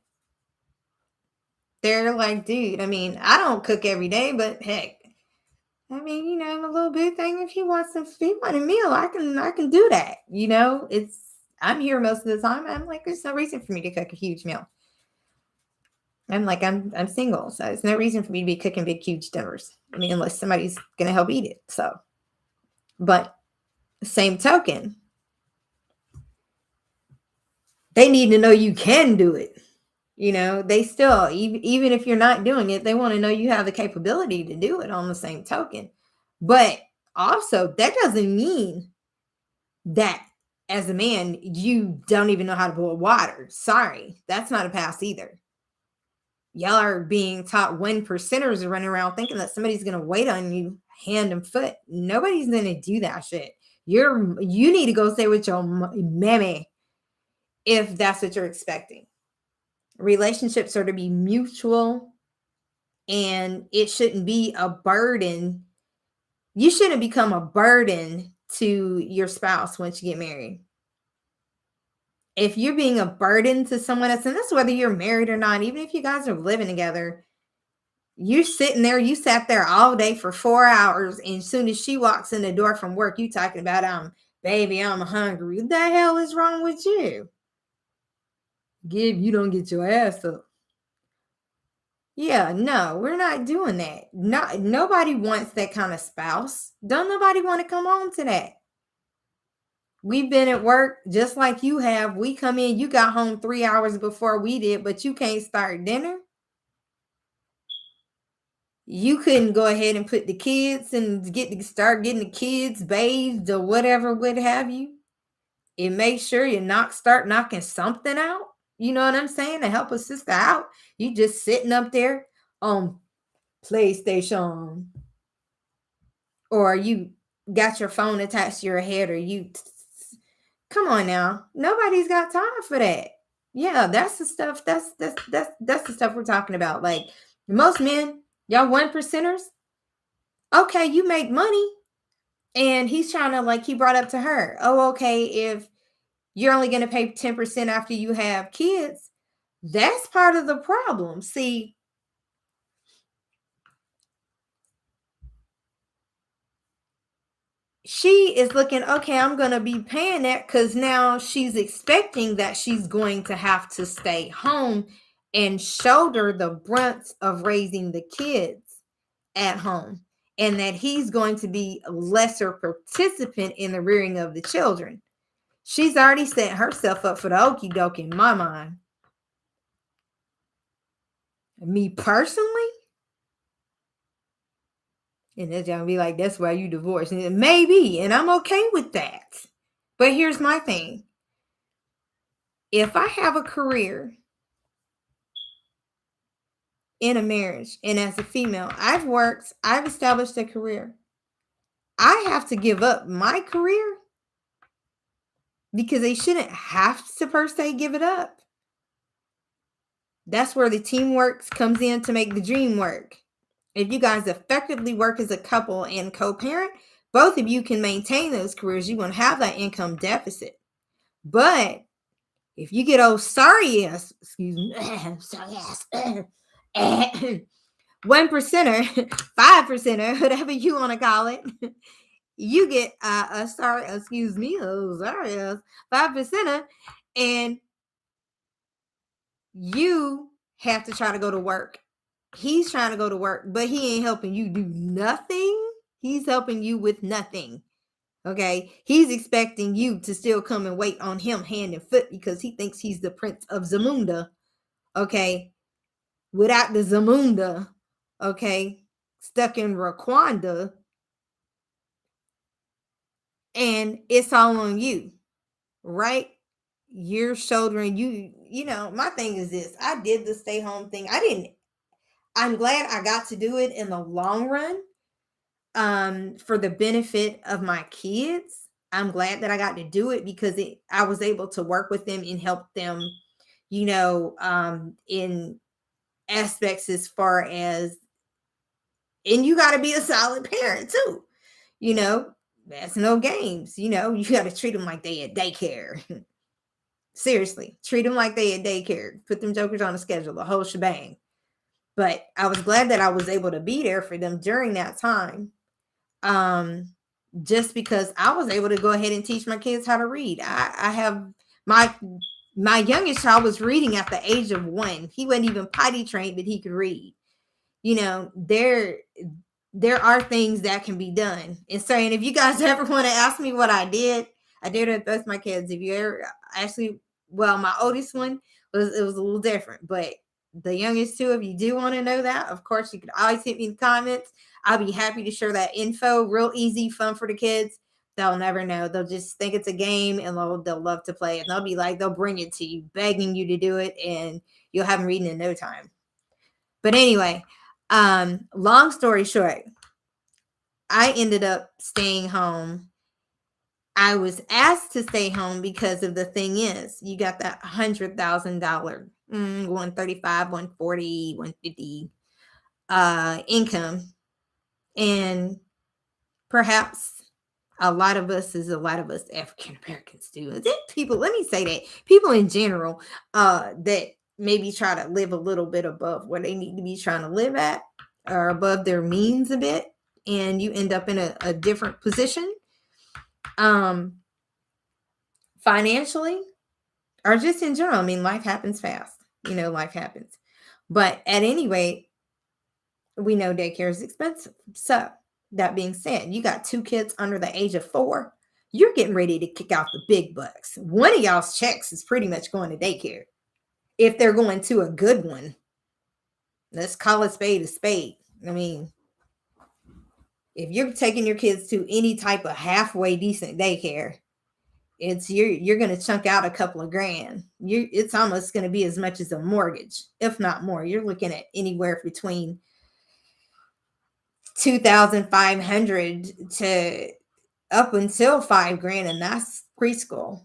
They're like, dude, I mean, I don't cook every day, but heck, I mean, you know, a little bit thing. If he wants a meal, I can do that. You know, I'm here most of the time. I'm like, there's no reason for me to cook a huge meal. I'm like, I'm single, so there's no reason for me to be cooking big, huge dinners. I mean, unless somebody's gonna help eat it. So, but same token, they need to know you can do it. You know, they still, even if you're not doing it, they want to know you have the capability to do it on the same token. But also, that doesn't mean that as a man, you don't even know how to boil water. Sorry, that's not a pass either. Y'all are being taught 1%ers are running around thinking that somebody's going to wait on you hand and foot. Nobody's going to do that shit. You need to go stay with your mammy if that's what you're expecting. Relationships are to be mutual and it shouldn't be a burden. You shouldn't become a burden to your spouse once you get married. If you're being a burden to someone else, and that's whether you're married or not, even if you guys are living together, you're sitting there, you sat there all day for 4 hours, and as soon as she walks in the door from work, you talking about, baby, I'm hungry. What the hell is wrong with you? You don't get your ass up. Yeah, no, we're not doing that. Nobody wants that kind of spouse. Don't nobody want to come on to that. We've been at work just like you have. We come in, you got home 3 hours before we did, but you can't start dinner. You couldn't go ahead and put the kids and start getting the kids bathed or whatever would have you. And make sure you start knocking something out. You know what I'm saying? To help a sister out. You just sitting up there on PlayStation. Or you got your phone attached to your head, or come on now. Nobody's got time for that. Yeah, that's the stuff. That's the stuff we're talking about. Like most men, y'all 1%ers. Okay, you make money. And he's trying to, like, he brought up to her, oh, okay, if you're only going to pay 10% after you have kids, that's part of the problem. See, she is looking, okay, I'm going to be paying that because now she's expecting that she's going to have to stay home and shoulder the brunt of raising the kids at home, and that he's going to be a lesser participant in the rearing of the children. She's already set herself up for the okie doke in my mind. Me personally, and it's gonna be like, that's why you divorced. And maybe, and I'm okay with that. But here's my thing. If I have a career in a marriage, and as a female, I've established a career. I have to give up my career because they shouldn't have to per se give it up. That's where the teamwork comes in to make the dream work. If you guys effectively work as a couple and co-parent, both of you can maintain those careers. You won't have that income deficit. But if you get sorry ass, excuse me, sorry ass, 1%er, 5%er, whatever you want to call it, you get sorry, excuse me, sorry ass, 5%er, and you have to try to go to work. He's trying to go to work, but he ain't helping you do nothing. He's helping you with nothing. Okay. He's expecting you to still come and wait on him hand and foot because he thinks he's the Prince of Zamunda. Okay. Without the Zamunda, okay, stuck in Rwanda. And it's all on you, right? You're shouldering you know, my thing is this. I did the stay home thing. I'm glad I got to do it in the long run. For the benefit of my kids. I'm glad that I got to do it because I was able to work with them and help them, you know, in aspects as far as, and you got to be a solid parent too, you know, that's no games, you know, you got to treat them like they at daycare. Seriously, treat them like they at daycare, put them jokers on a schedule, the whole shebang. But I was glad that I was able to be there for them during that time. Just because I was able to go ahead and teach my kids how to read. I have my youngest child was reading at the age of 1. He wasn't even potty trained, but he could read. You know, there are things that can be done. And so, and if you guys ever want to ask me what I did it with both my kids. If you ever actually, well, my oldest one it was a little different, but the youngest two, if you do want to know that, of course, you can always hit me in the comments. I'll be happy to share that info. Real easy, fun for the kids. They'll never know. They'll just think it's a game and they'll love to play it. And they'll be like, they'll bring it to you, begging you to do it, and you'll have them reading in no time. But anyway, long story short, I ended up staying home. I was asked to stay home because of the thing is, you got that $100,000, 135, 140, 150 income. And perhaps a lot of us African Americans do. People, let me say that people in general that maybe try to live a little bit above where they need to be trying to live at or above their means a bit, and you end up in a different position financially or just in general. I mean, life happens fast. You know, life happens. But at any rate, we know daycare is expensive. So that being said, you got 2 kids under the age of 4. You're getting ready to kick out the big bucks. One of y'all's checks is pretty much going to daycare. If they're going to a good one, let's call a spade a spade. I mean, if you're taking your kids to any type of halfway decent daycare, it's you're going to chunk out a couple of grand. It's almost going to be as much as a mortgage, if not more. You're looking at anywhere between $2,500 to up until $5,000, and that's preschool.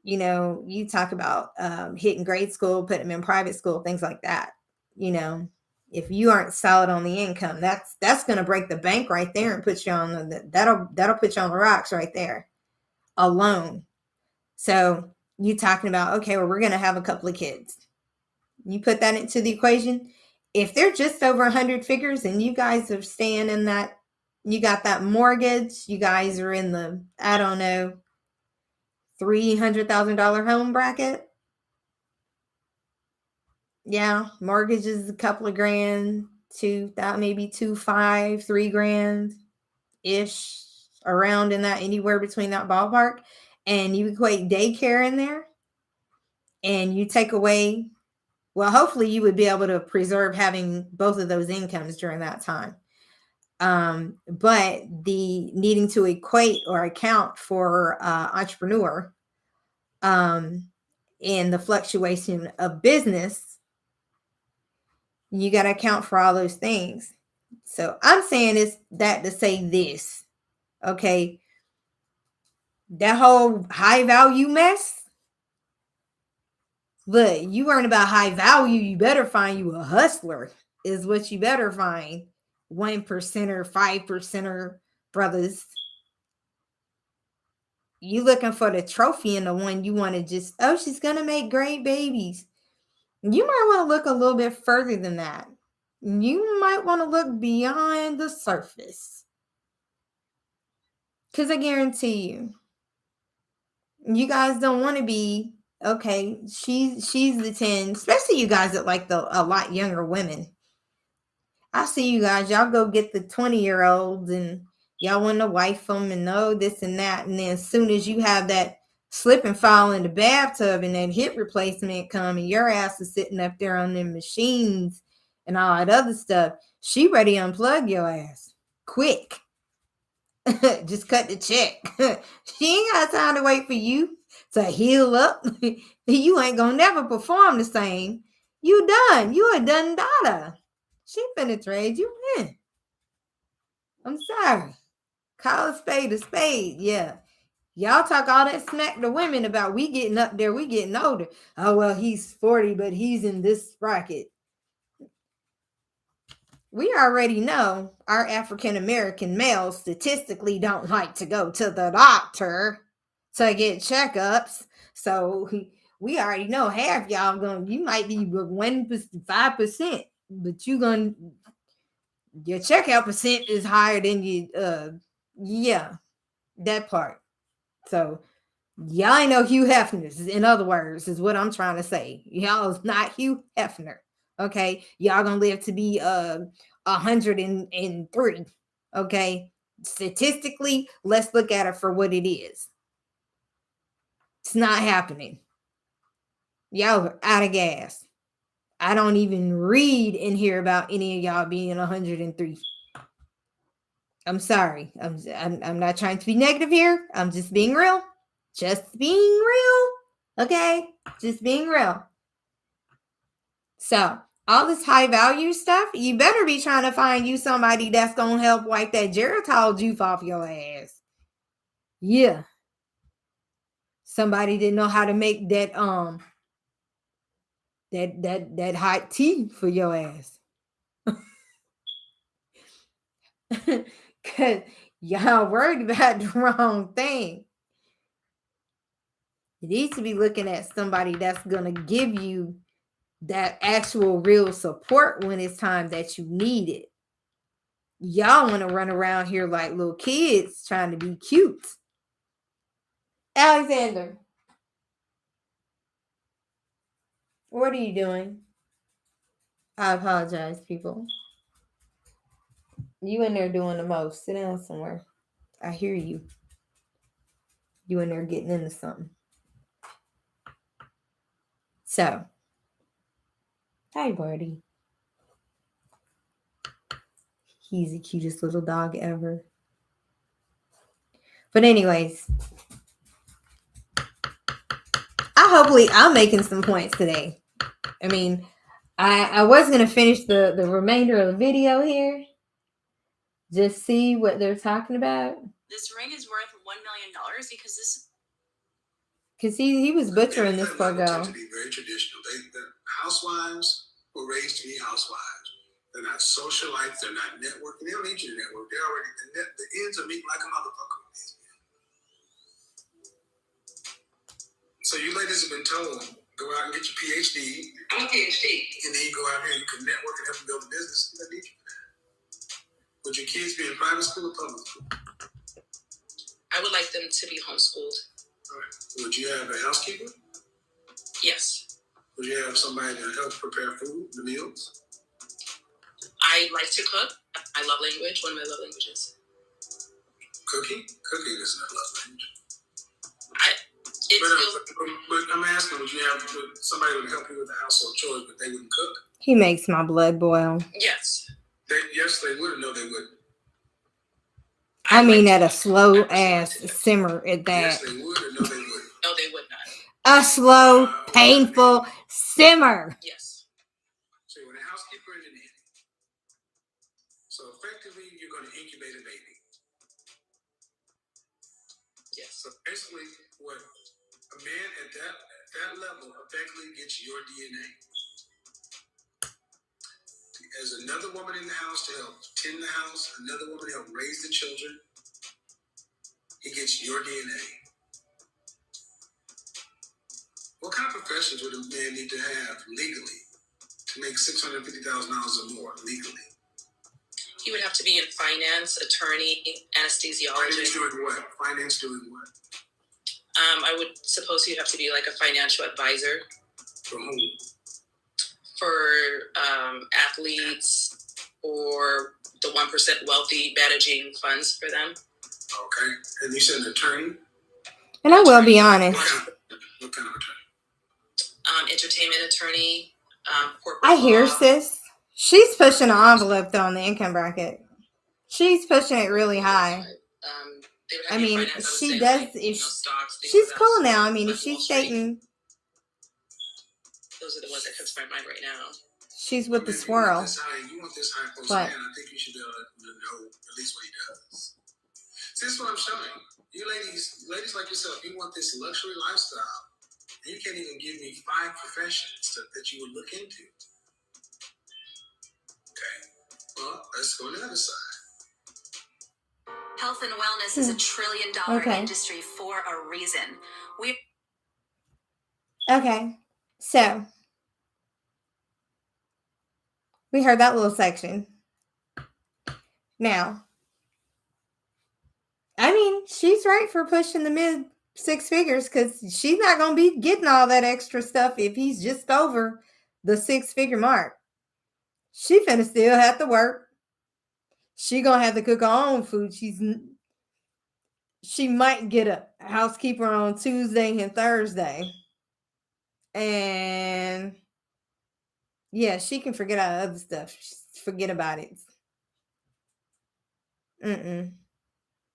You know, you talk about hitting grade school, putting them in private school, things like that. You know, if you aren't solid on the income, that's going to break the bank right there and put you on that'll put you on the rocks right there alone. So you talking about, okay, well, we're going to have a couple of kids. You put that into the equation. If they're just over 100 figures and you guys are staying in that, you got that mortgage, you guys are in the, I don't know, $300,000 home bracket. Yeah, mortgage is a couple of grand, maybe 2.5, $3,000 ish, around in that, anywhere between that ballpark. And you equate daycare in there and you take away, well, hopefully you would be able to preserve having both of those incomes during that time. But the needing to equate or account for entrepreneur and the fluctuation of business, You got to account for all those things. So I'm saying is that to say this, okay? That whole high value mess. Look, you earn about high value, you better find you a hustler, is what you better find. 1%er, 5%er brothers. You looking for the trophy and the one you want to just, oh, she's going to make great babies. You might want to look a little bit further than that. You might want to look beyond the surface. Because I guarantee you guys don't want to be, okay, she's the 10, especially you guys that like a lot younger women. I see you guys, y'all go get the 20-year-olds and y'all want to wife them and know this and that. And then as soon as you have that slip and fall in the bathtub and that hip replacement come and your ass is sitting up there on them machines and all that other stuff, she ready to unplug your ass. Quick. Just cut the check. She ain't got time to wait for you to heal up. You ain't gonna never perform the same. You done. You a done daughter. She finna trade you in. I'm sorry. Call a spade a spade. Yeah. Y'all talk all that smack to women about we getting up there, we getting older. Oh, well, he's 40, but he's in this bracket. We already know our African-American males statistically don't like to go to the doctor to get checkups. So we already know half y'all you might be 5%, but your checkout percent is higher than yeah, that part. So y'all ain't no Hugh Hefners, in other words, is what I'm trying to say. Y'all is not Hugh Hefner. Okay, y'all gonna live to be 103. Okay, statistically, let's look at it for what it is. It's not happening. Y'all are out of gas. I don't even read and hear about any of y'all being 103. I'm sorry. I'm not trying to be negative here. I'm just being real. Just being real. Okay? Just being real. So, all this high value stuff, you better be trying to find you somebody that's going to help wipe that Geritol juice off your ass. Yeah. Somebody didn't know how to make that that hot tea for your ass. Cause y'all worried about the wrong thing. You need to be looking at somebody that's gonna give you that actual real support when it's time that you need it. Y'all want to run around here like little kids trying to be cute. Alexander, what are you doing? I apologize, people. You in there doing the most. Sit down somewhere. I hear you. You in there getting into something. So, hi, Barty. He's the cutest little dog ever. But anyways, hopefully I'm making some points today. I mean, I was going to finish the remainder of the video here. Just see what they're talking about. This ring is worth $1 million because he was butchering this poor girl. To be very traditional. The housewives were raised to be housewives. They're not socialites. They're not networking. They don't need you to network. They're already the ends are meeting like a motherfucker. So you ladies have been told, go out and get your PhD. I'm a PhD. And then you go out here and you can network and help them build a business. They don't need you for that. Would your kids be in private school or public school? I would like them to be homeschooled. All right. Would you have a housekeeper? Yes. Would you have somebody to help prepare food, the meals? I like to cook. I love language, one of my love languages. Cooking? Cooking is not love language. But I'm asking, would you have somebody who would help you with the household chores, but they wouldn't cook? He makes my blood boil. Yes. Yes, they would, or no, they wouldn't? I mean, at a slow ass simmer at that. Yes, they would, or no, they wouldn't? No, they would not. A slow, painful simmer. Yes. So when a housekeeper and So basically, what a man at that level effectively gets your DNA. As another woman in the house to help tend the house, another woman to help raise the children, he gets your DNA. What kind of professions would a man need to have legally to make $650,000 or more legally? He would have to be in finance, attorney, anesthesiologist. Finance doing what? Finance doing what? I would suppose he'd have to be like a financial advisor. For whom? For athletes or the 1% wealthy, managing funds for them. Okay. And you said an attorney? And I will be honest. What kind of attorney? Entertainment attorney. Corporate I hear law. sis. She's pushing the envelope though on the income bracket. She's pushing it really high. I mean, she does. If she's cool now. I mean, if she's dating, those are the ones that come to my mind right now. She's with the swirl. You want this high post man? I think you should be able to know at least what he does. See, that's what I'm showing you, ladies like yourself. You want this luxury lifestyle, and you can't even give me 5 professions that you would look into. Okay, well, let's go to the other side. Health and wellness is a $1 trillion industry for a reason. Okay, so we heard that little section. Now, I mean, she's right for pushing the mid 6 figures because she's not going to be getting all that extra stuff if he's just over the 6-figure mark. She finna still have to work. She gonna have to cook her own food. She might get a housekeeper on Tuesday and Thursday. And yeah, she can forget all other stuff. Forget about it. And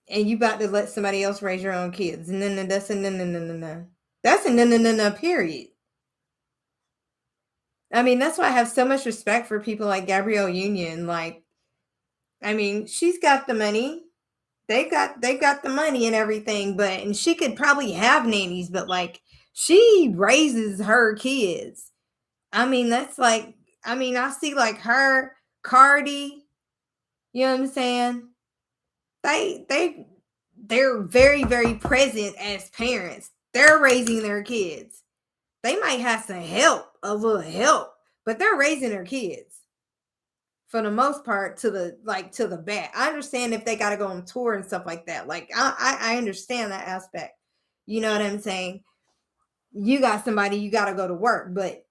you about to let somebody else raise your own kids. No. That's a no. That's a no, period. I mean, that's why I have so much respect for people like Gabrielle Union. Like, I mean, she's got the money. They got the money and everything, and she could probably have nannies, but like she raises her kids. I mean, that's like, I mean, I see like her, Cardi, you know what I'm saying? They're very, very present as parents. They're raising their kids. They might have some help, a little help, but they're raising their kids. For the most part, to the back. I understand if they got to go on tour and stuff like that. Like, I understand that aspect. You know what I'm saying? You got somebody, you got to go to work, but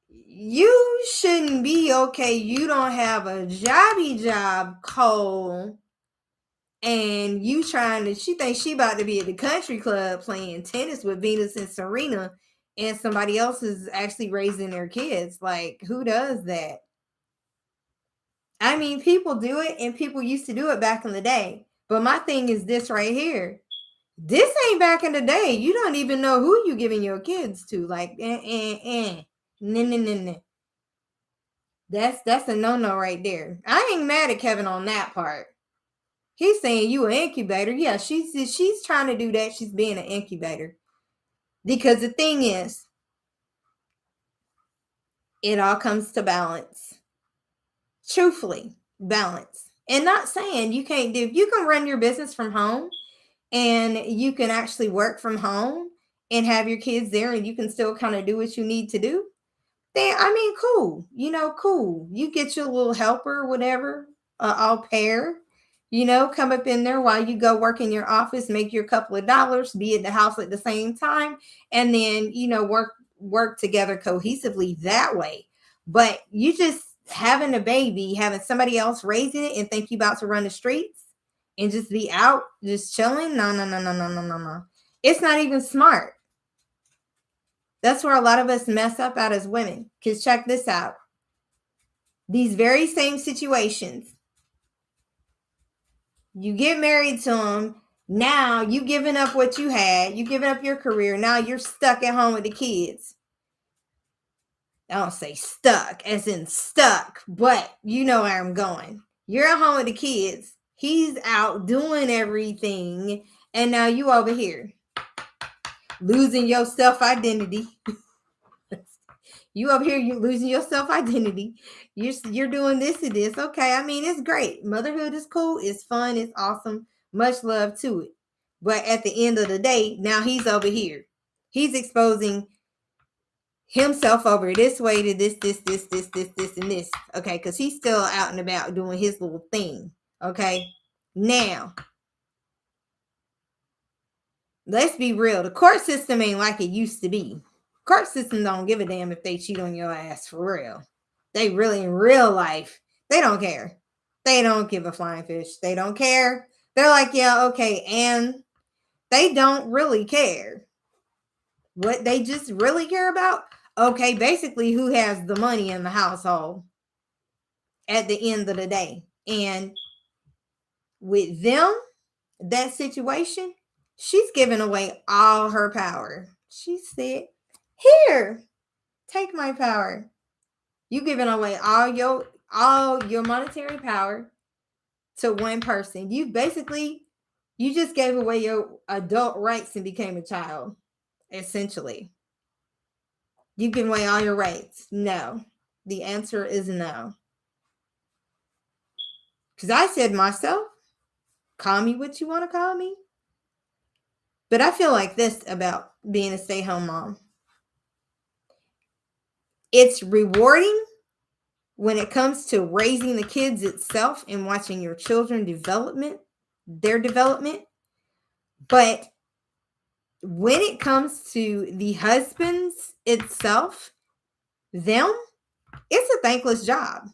you shouldn't be okay. You don't have a job, Cole, and you she thinks she about to be at the country club playing tennis with Venus and Serena, and somebody else is actually raising their kids. Like, who does that? I mean, people do it, and people used to do it back in the day. But my thing is this right here. This ain't back in the day. You don't even know who you giving your kids to. Like, No. That's a no right there. I ain't mad at Kevin on that part. He's saying you an incubator. Yeah, she's trying to do that. She's being an incubator. Because the thing is, it all comes to balance. Truthfully, balance. And not saying you can't do, you can run your business from home and you can actually work from home and have your kids there and you can still kind of do what you need to do. Then, I mean, cool. Cool. You get your little helper, whatever, au pair, come up in there while you go work in your office, make your couple of dollars, be at the house at the same time, and then, work together cohesively that way. But you just having a baby, having somebody else raising it and think you about to run the streets and just be out, just chilling. No. It's not even smart. That's where a lot of us mess up at as women. Because check this out. These very same situations. You get married to them. Now you giving up what you had. You giving up your career. Now you're stuck at home with the kids. I don't say stuck as in stuck, but you know where I'm going. You're at home with the kids. He's out doing everything. And now you over here losing your self-identity. You over here, you losing your self-identity. You're doing this and this. Okay, I mean, it's great. Motherhood is cool. It's fun. It's awesome. Much love to it. But at the end of the day, now he's over here. He's exposing himself over this way to this, and this. Okay, because he's still out and about doing his little thing. Okay, now let's be real. The court system ain't like it used to be. Court system don't give a damn if they cheat on your ass for real. They really, in real life, they don't care. They don't give a flying fish. They don't care. They're like, yeah, okay, and they don't really care. What they just really care about, okay, basically who has the money in the household at the end of the day. And with them, that situation, she's giving away all her power. She said, here, take my power. You giving away all your monetary power to one person. You just gave away your adult rights and became a child, essentially. You give away all your rights. No. The answer is no. Because I said myself, call me what you want to call me. But I feel like this about being a stay-home mom. It's rewarding when it comes to raising the kids itself and watching your children their development. But when it comes to the husbands itself, them, it's a thankless job.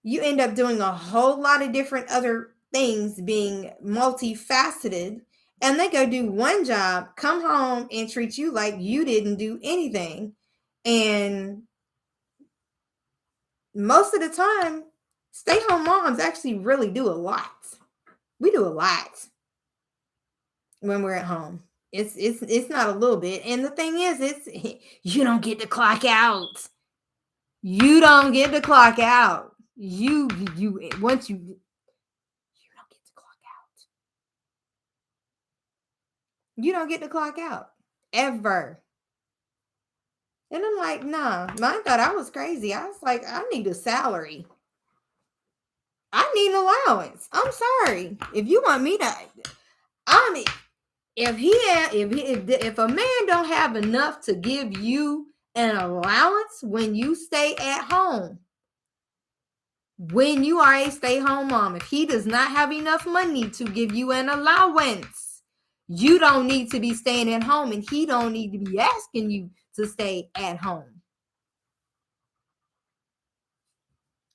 You end up doing a whole lot of different other things, being multifaceted, and they go do one job, come home and treat you like you didn't do anything. And most of the time, stay-home moms actually really do a lot. We do a lot when we're at home. It's not a little bit. And the thing is, you don't get to clock out. You don't get to clock out. You don't get to clock out. You don't get to clock out ever. And I'm like, nah, mine thought I was crazy. I was like, I need a salary. I need an allowance. I'm sorry. If you want me to, I mean, if a man don't have enough to give you an allowance when you stay at home, when you are a stay-home mom, if he does not have enough money to give you an allowance, you don't need to be staying at home, and he don't need to be asking you to stay at home.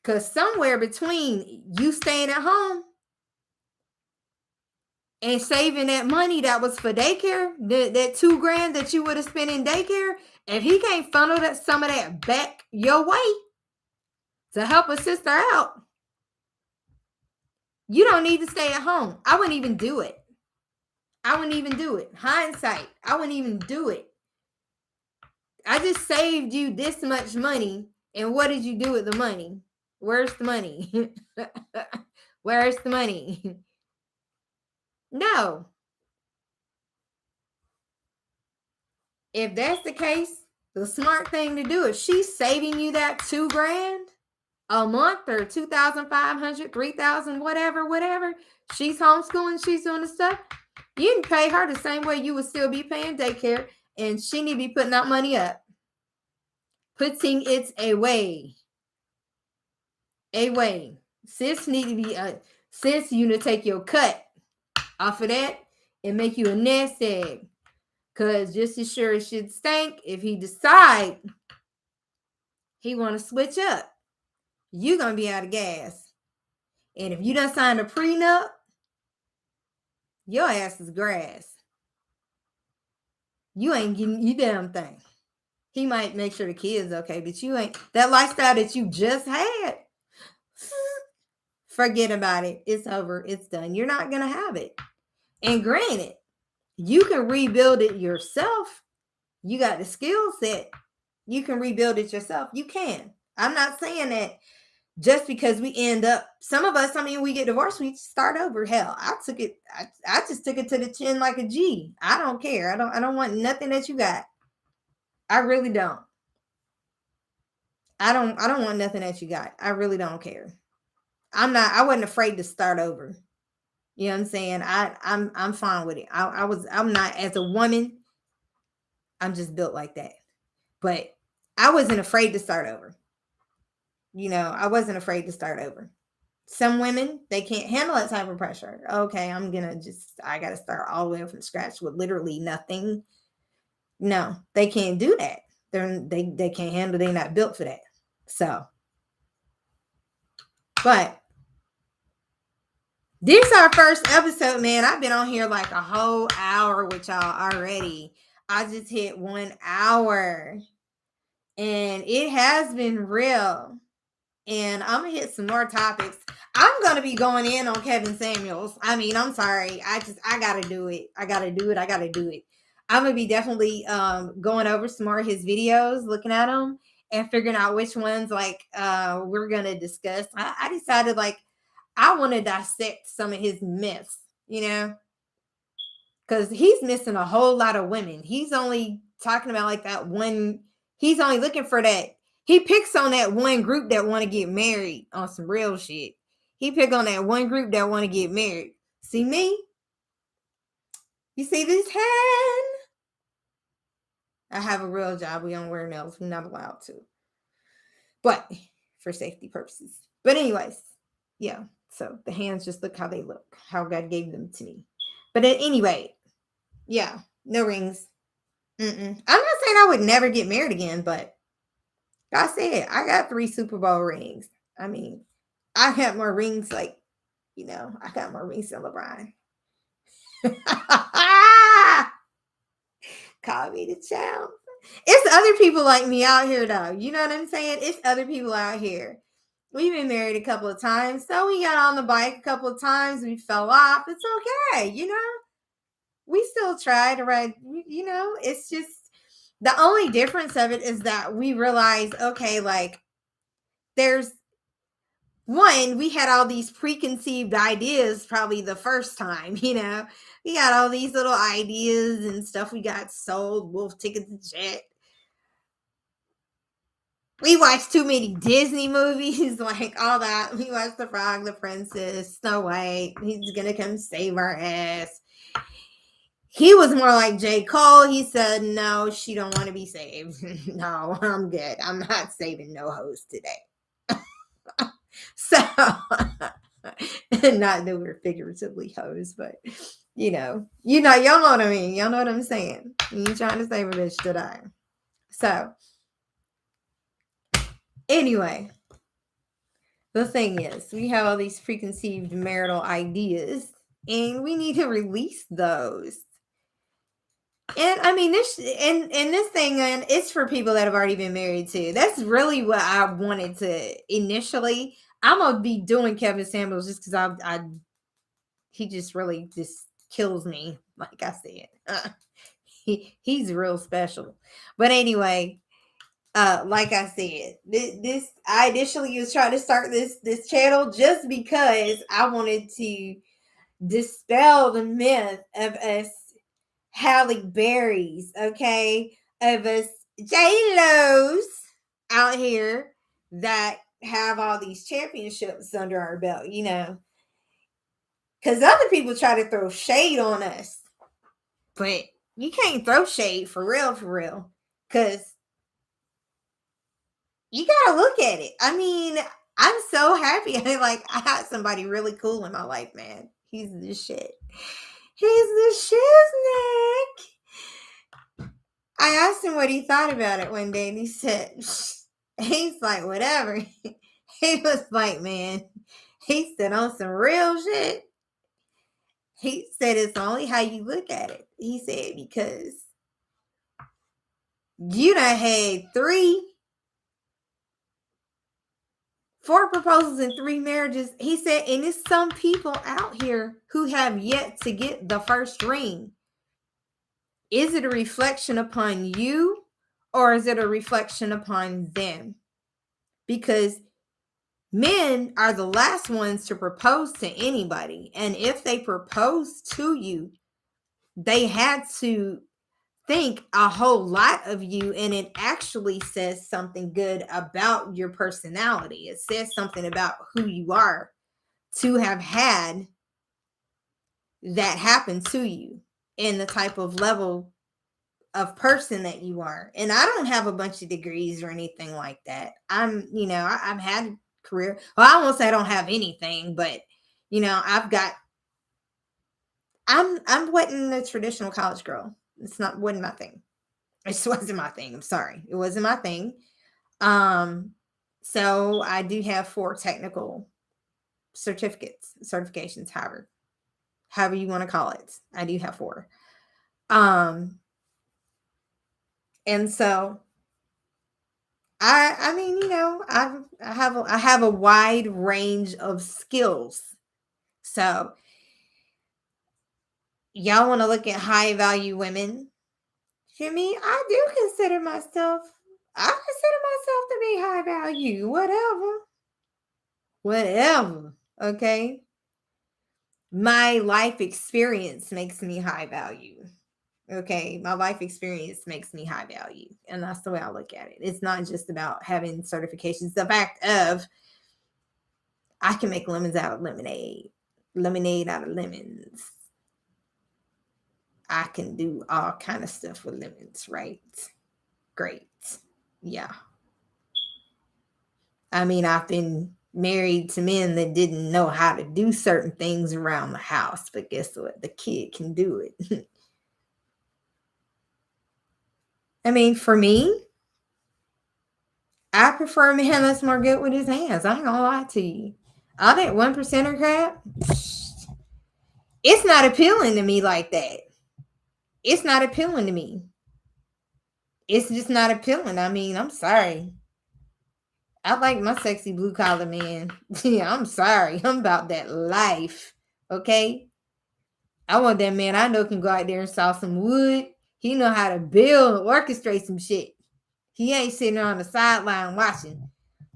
Because somewhere between you staying at home and saving that money that was for daycare, that $2,000 that you would have spent in daycare, if he can't funnel some of that back your way to help a sister out, you don't need to stay at home. I wouldn't even do it. Hindsight, I wouldn't even do it. I just saved you this much money, and what did you do with the money? Where's the money? Where's the money? No. If that's the case, the smart thing to do, if she's saving you that $2,000 a month or $2,500, $3,000, whatever, she's homeschooling, she's doing the stuff, you can pay her the same way you would still be paying daycare, and she need to be putting that money up. Putting it away. Sis need to be sis, you need to take your cut off of that and make you a nest egg. Because just as sure it should stink, if he decide he want to switch up, you're going to be out of gas. And if you done signed a prenup, your ass is grass. You ain't getting you damn thing. He might make sure the kid's okay, but you ain't. That lifestyle that you just had, forget about it. It's over. It's done. You're not going to have it. And granted, you can rebuild it yourself. You got the skill set. You can rebuild it yourself. You can. I'm not saying that just because we end up, some of us, I mean, we get divorced, we start over. Hell, I just took it to the chin like a G. I don't care. I don't want nothing that you got. I really don't. I don't want nothing that you got. I really don't care. I wasn't afraid to start over. You know what I'm saying? I'm fine with it. I'm not, as a woman, I'm just built like that. But I wasn't afraid to start over. You know, I wasn't afraid to start over. Some women, they can't handle that type of pressure. Okay, I got to start all the way from scratch with literally nothing. No, they can't do that. They can't handle, they're not built for that. So, but this our first episode, man. I've been on here like a whole hour with y'all already. I just hit 1 hour and it has been real. And I'm gonna hit some more topics. I'm gonna be going in on Kevin Samuels. I mean, I'm sorry. I gotta do it. I gotta do it. I'm gonna be definitely going over some more of his videos, looking at them and figuring out which ones like we're gonna discuss. I decided like I want to dissect some of his myths, you know, because he's missing a whole lot of women. He's only talking about like that one. He's only looking for that. He picks on that one group that want to get married on some real shit. He pick on that one group that want to get married. See me? You see this hand? I have a real job. We don't wear nails. We're not allowed to. But for safety purposes. But anyways, yeah. So the hands just look how they look. How God gave them to me. But anyway, yeah. No rings. I'm not saying I would never get married again, but I said I got 3 Super Bowl rings. I mean, I got more rings, like, you know, I got more rings than LeBron. Call me the champ. It's other people like me out here, though. You know what I'm saying? It's other people out here. We've been married a couple of times, so we got on the bike a couple of times. We fell off. It's okay, you know. We still try to ride. You know, it's just the only difference of it is that we realize, okay, like there's one, we had all these preconceived ideas probably the first time, you know. We got all these little ideas and stuff we got sold, wolf tickets and shit. We watched too many Disney movies, like all that. We watched The Frog, The Princess, Snow White. He's gonna come save our ass. He was more like J. Cole. He said, no, she don't want to be saved. No, I'm good. I'm not saving no hoes today. So, not that we're figuratively hoes, but y'all know what I mean. Y'all know what I'm saying. You ain't trying to save a bitch today. So, anyway, the thing is, we have all these preconceived marital ideas, and we need to release those. And I mean, this thing, and it's for people that have already been married too. That's really what I wanted to initially. I'm gonna be doing Kevin Samuels just because he just really just kills me. Like I said, he's real special. But anyway, like I said, this I initially was trying to start this channel just because I wanted to dispel the myth of us Halle Berry's, okay, of us J-Lo's out here that have all these championships under our belt, you know, because other people try to throw shade on us, but you can't throw shade for real, because you gotta look at it. I mean, I'm so happy. Like, I had somebody really cool in my life, man. He's the shit. He's the shiznick. I asked him what he thought about it one day, and he said, he's like, whatever. He was like, man, he said on some real shit. He said it's only how you look at it. He said, because you done had 4 proposals and 3 marriages. He said, and it's some people out here who have yet to get the first ring. Is it a reflection upon you, or is it a reflection upon them? Because Men are the last ones to propose to anybody. And if they propose to you, they had to think a whole lot of you, and it actually says something good about your personality. It says something about who you are to have had that happen to you and the type of level of person that you are. And I don't have a bunch of degrees or anything like that. I've had career. Well, I won't say I don't have anything, but I'm wasn't a traditional college girl. Wasn't my thing. It just wasn't my thing. I'm sorry. It wasn't my thing. So I do have 4 technical certifications, however you want to call it. I do have 4. And so I mean, I have a wide range of skills. So y'all want to look at high value women? To me, I do consider myself to be high value. Whatever. Okay. My life experience makes me high value. Okay. My life experience makes me high value. And that's the way I look at it. It's not just about having certifications. The fact of I can make lemons out of lemonade out of lemons. I can do all kind of stuff with lemons, right? Great. Yeah. I mean, I've been married to men that didn't know how to do certain things around the house, but guess what? The kid can do it. I mean, for me, I prefer a man that's more good with his hands. I ain't gonna lie to you. All that 1%er crap, it's not appealing to me like that. It's not appealing to me. It's just not appealing. I mean, I'm sorry. I like my sexy blue collar man. Yeah, I'm sorry. I'm about that life. Okay. I want that man I know can go out there and saw some wood. He know how to build, orchestrate some shit. He ain't sitting there on the sideline watching.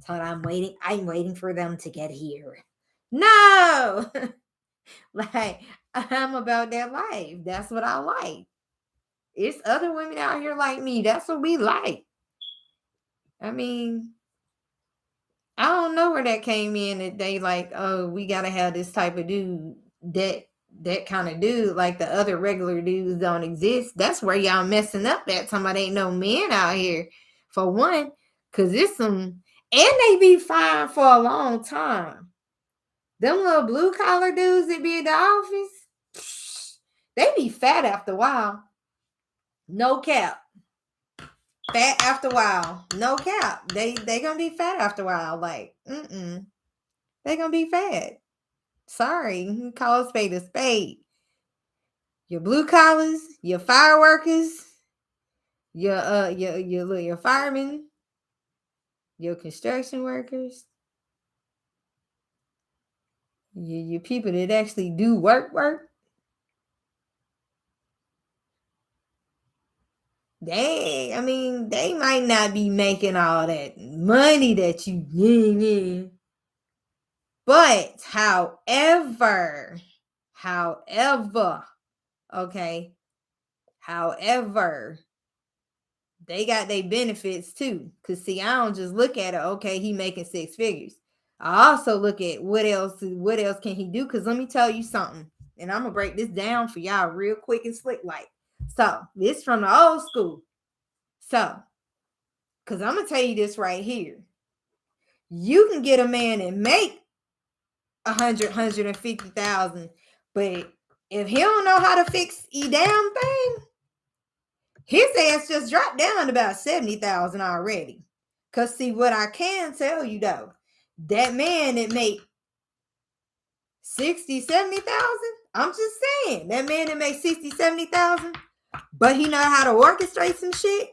So I'm waiting for them to get here. No. Like, I'm about that life. That's what I like. It's other women out here like me. That's what we like. I mean, I don't know where that came in that they like, oh, we gotta have this type of dude, that kind of dude, like the other regular dudes don't exist. That's where y'all messing up at. Somebody ain't no men out here, for one, because it's some, and they be fine for a long time. Them little blue collar dudes that be in the office, they be fat after a while. No cap. Fat after a while. No cap. They gonna be fat after a while. Like, they gonna be fat. Sorry, call a spade a spade. Your blue collars, your fire workers, your firemen, your construction workers, your people that actually do work. They might not be making all that money that you get. But however, okay, however, they got their benefits too. Cause see, I don't just look at it, okay, he making 6 figures. I also look at what else can he do? Cause let me tell you something, and I'm gonna break this down for y'all real quick and slick like. So this from the old school. So, cause I'm gonna tell you this right here. You can get a man and make 150,000, but if he don't know how to fix a damn thing, his ass just dropped down to about 70,000 already. Cause see, what I can tell you though, that man that make 60, 70,000, I'm just saying, that man that make 60, 70,000, but he know how to orchestrate some shit,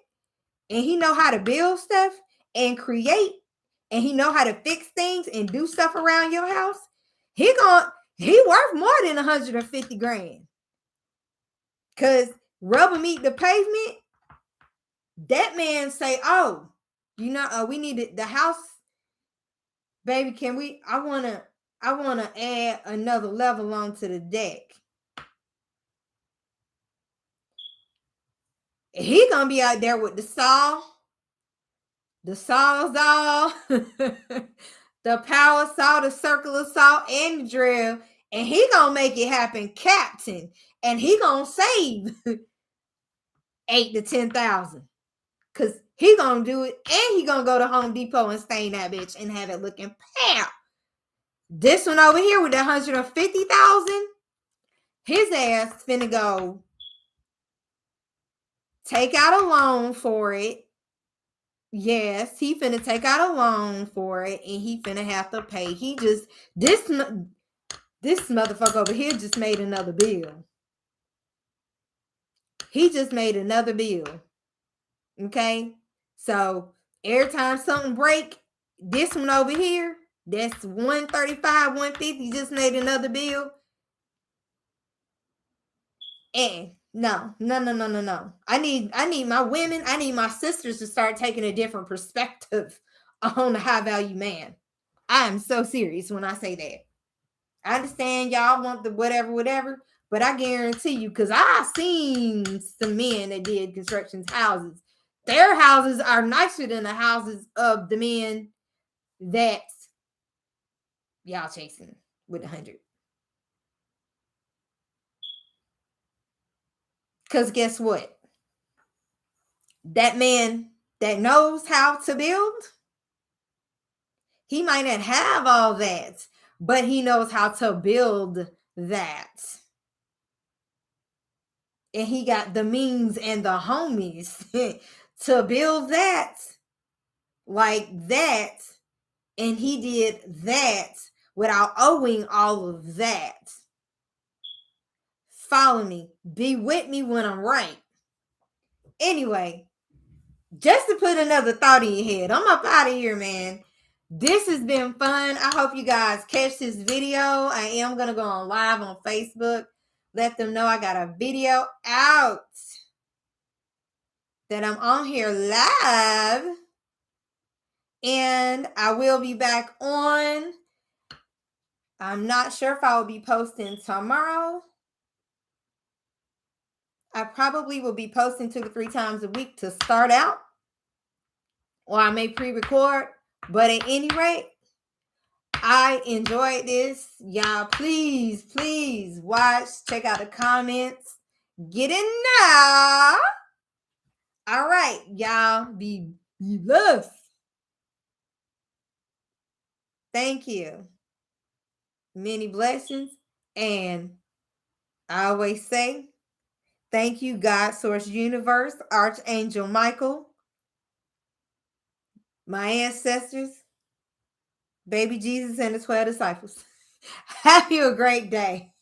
and he know how to build stuff and create, and he know how to fix things and do stuff around your house. He worth more than 150 grand. Cause rubber meet the pavement. That man say, oh, we needed the house. Baby, can we? I wanna add another level onto the deck. He gonna be out there with the saw, the sawzall, the power saw, the circular saw, and the drill, and he gonna make it happen, Captain. And he gonna save 8 to 10,000, cause he gonna do it, and he gonna go to Home Depot and stain that bitch and have it looking pow. This one over here with 150,000, his ass finna go take out a loan for it. Yes, he finna take out a loan for it, and he finna have to pay. He just this motherfucker over here just made another bill. He just made another bill. Okay, so every time something break, this one over here, that's 135, 150, just made another bill. And no. I need my women, I need my sisters to start taking a different perspective on the high value man. I am so serious when I say that. I understand y'all want the whatever, but I guarantee you, because I've seen some men that did construction's houses. Their houses are nicer than the houses of the men that y'all chasing with 100. Because guess what? That man that knows how to build, he might not have all that, but he knows how to build that. And he got the means and the homies to build that like that. And he did that without owing all of that. Follow me. Be with me when I'm right. Anyway, just to put another thought in your head, I'm up out of here, man. This has been fun. I hope you guys catch this video. I am going to go on live on Facebook. Let them know I got a video out, that I'm on here live. And I will be back on. I'm not sure if I will be posting tomorrow. I probably will be posting 2 to 3 times a week to start out. Or I may pre-record. But at any rate, I enjoyed this. Y'all, please watch. Check out the comments. Get in now. All right, y'all. Be blessed. Thank you. Many blessings. And I always say, thank you, God, Source Universe, Archangel Michael, my ancestors, baby Jesus, and the 12 disciples. Have you a great day.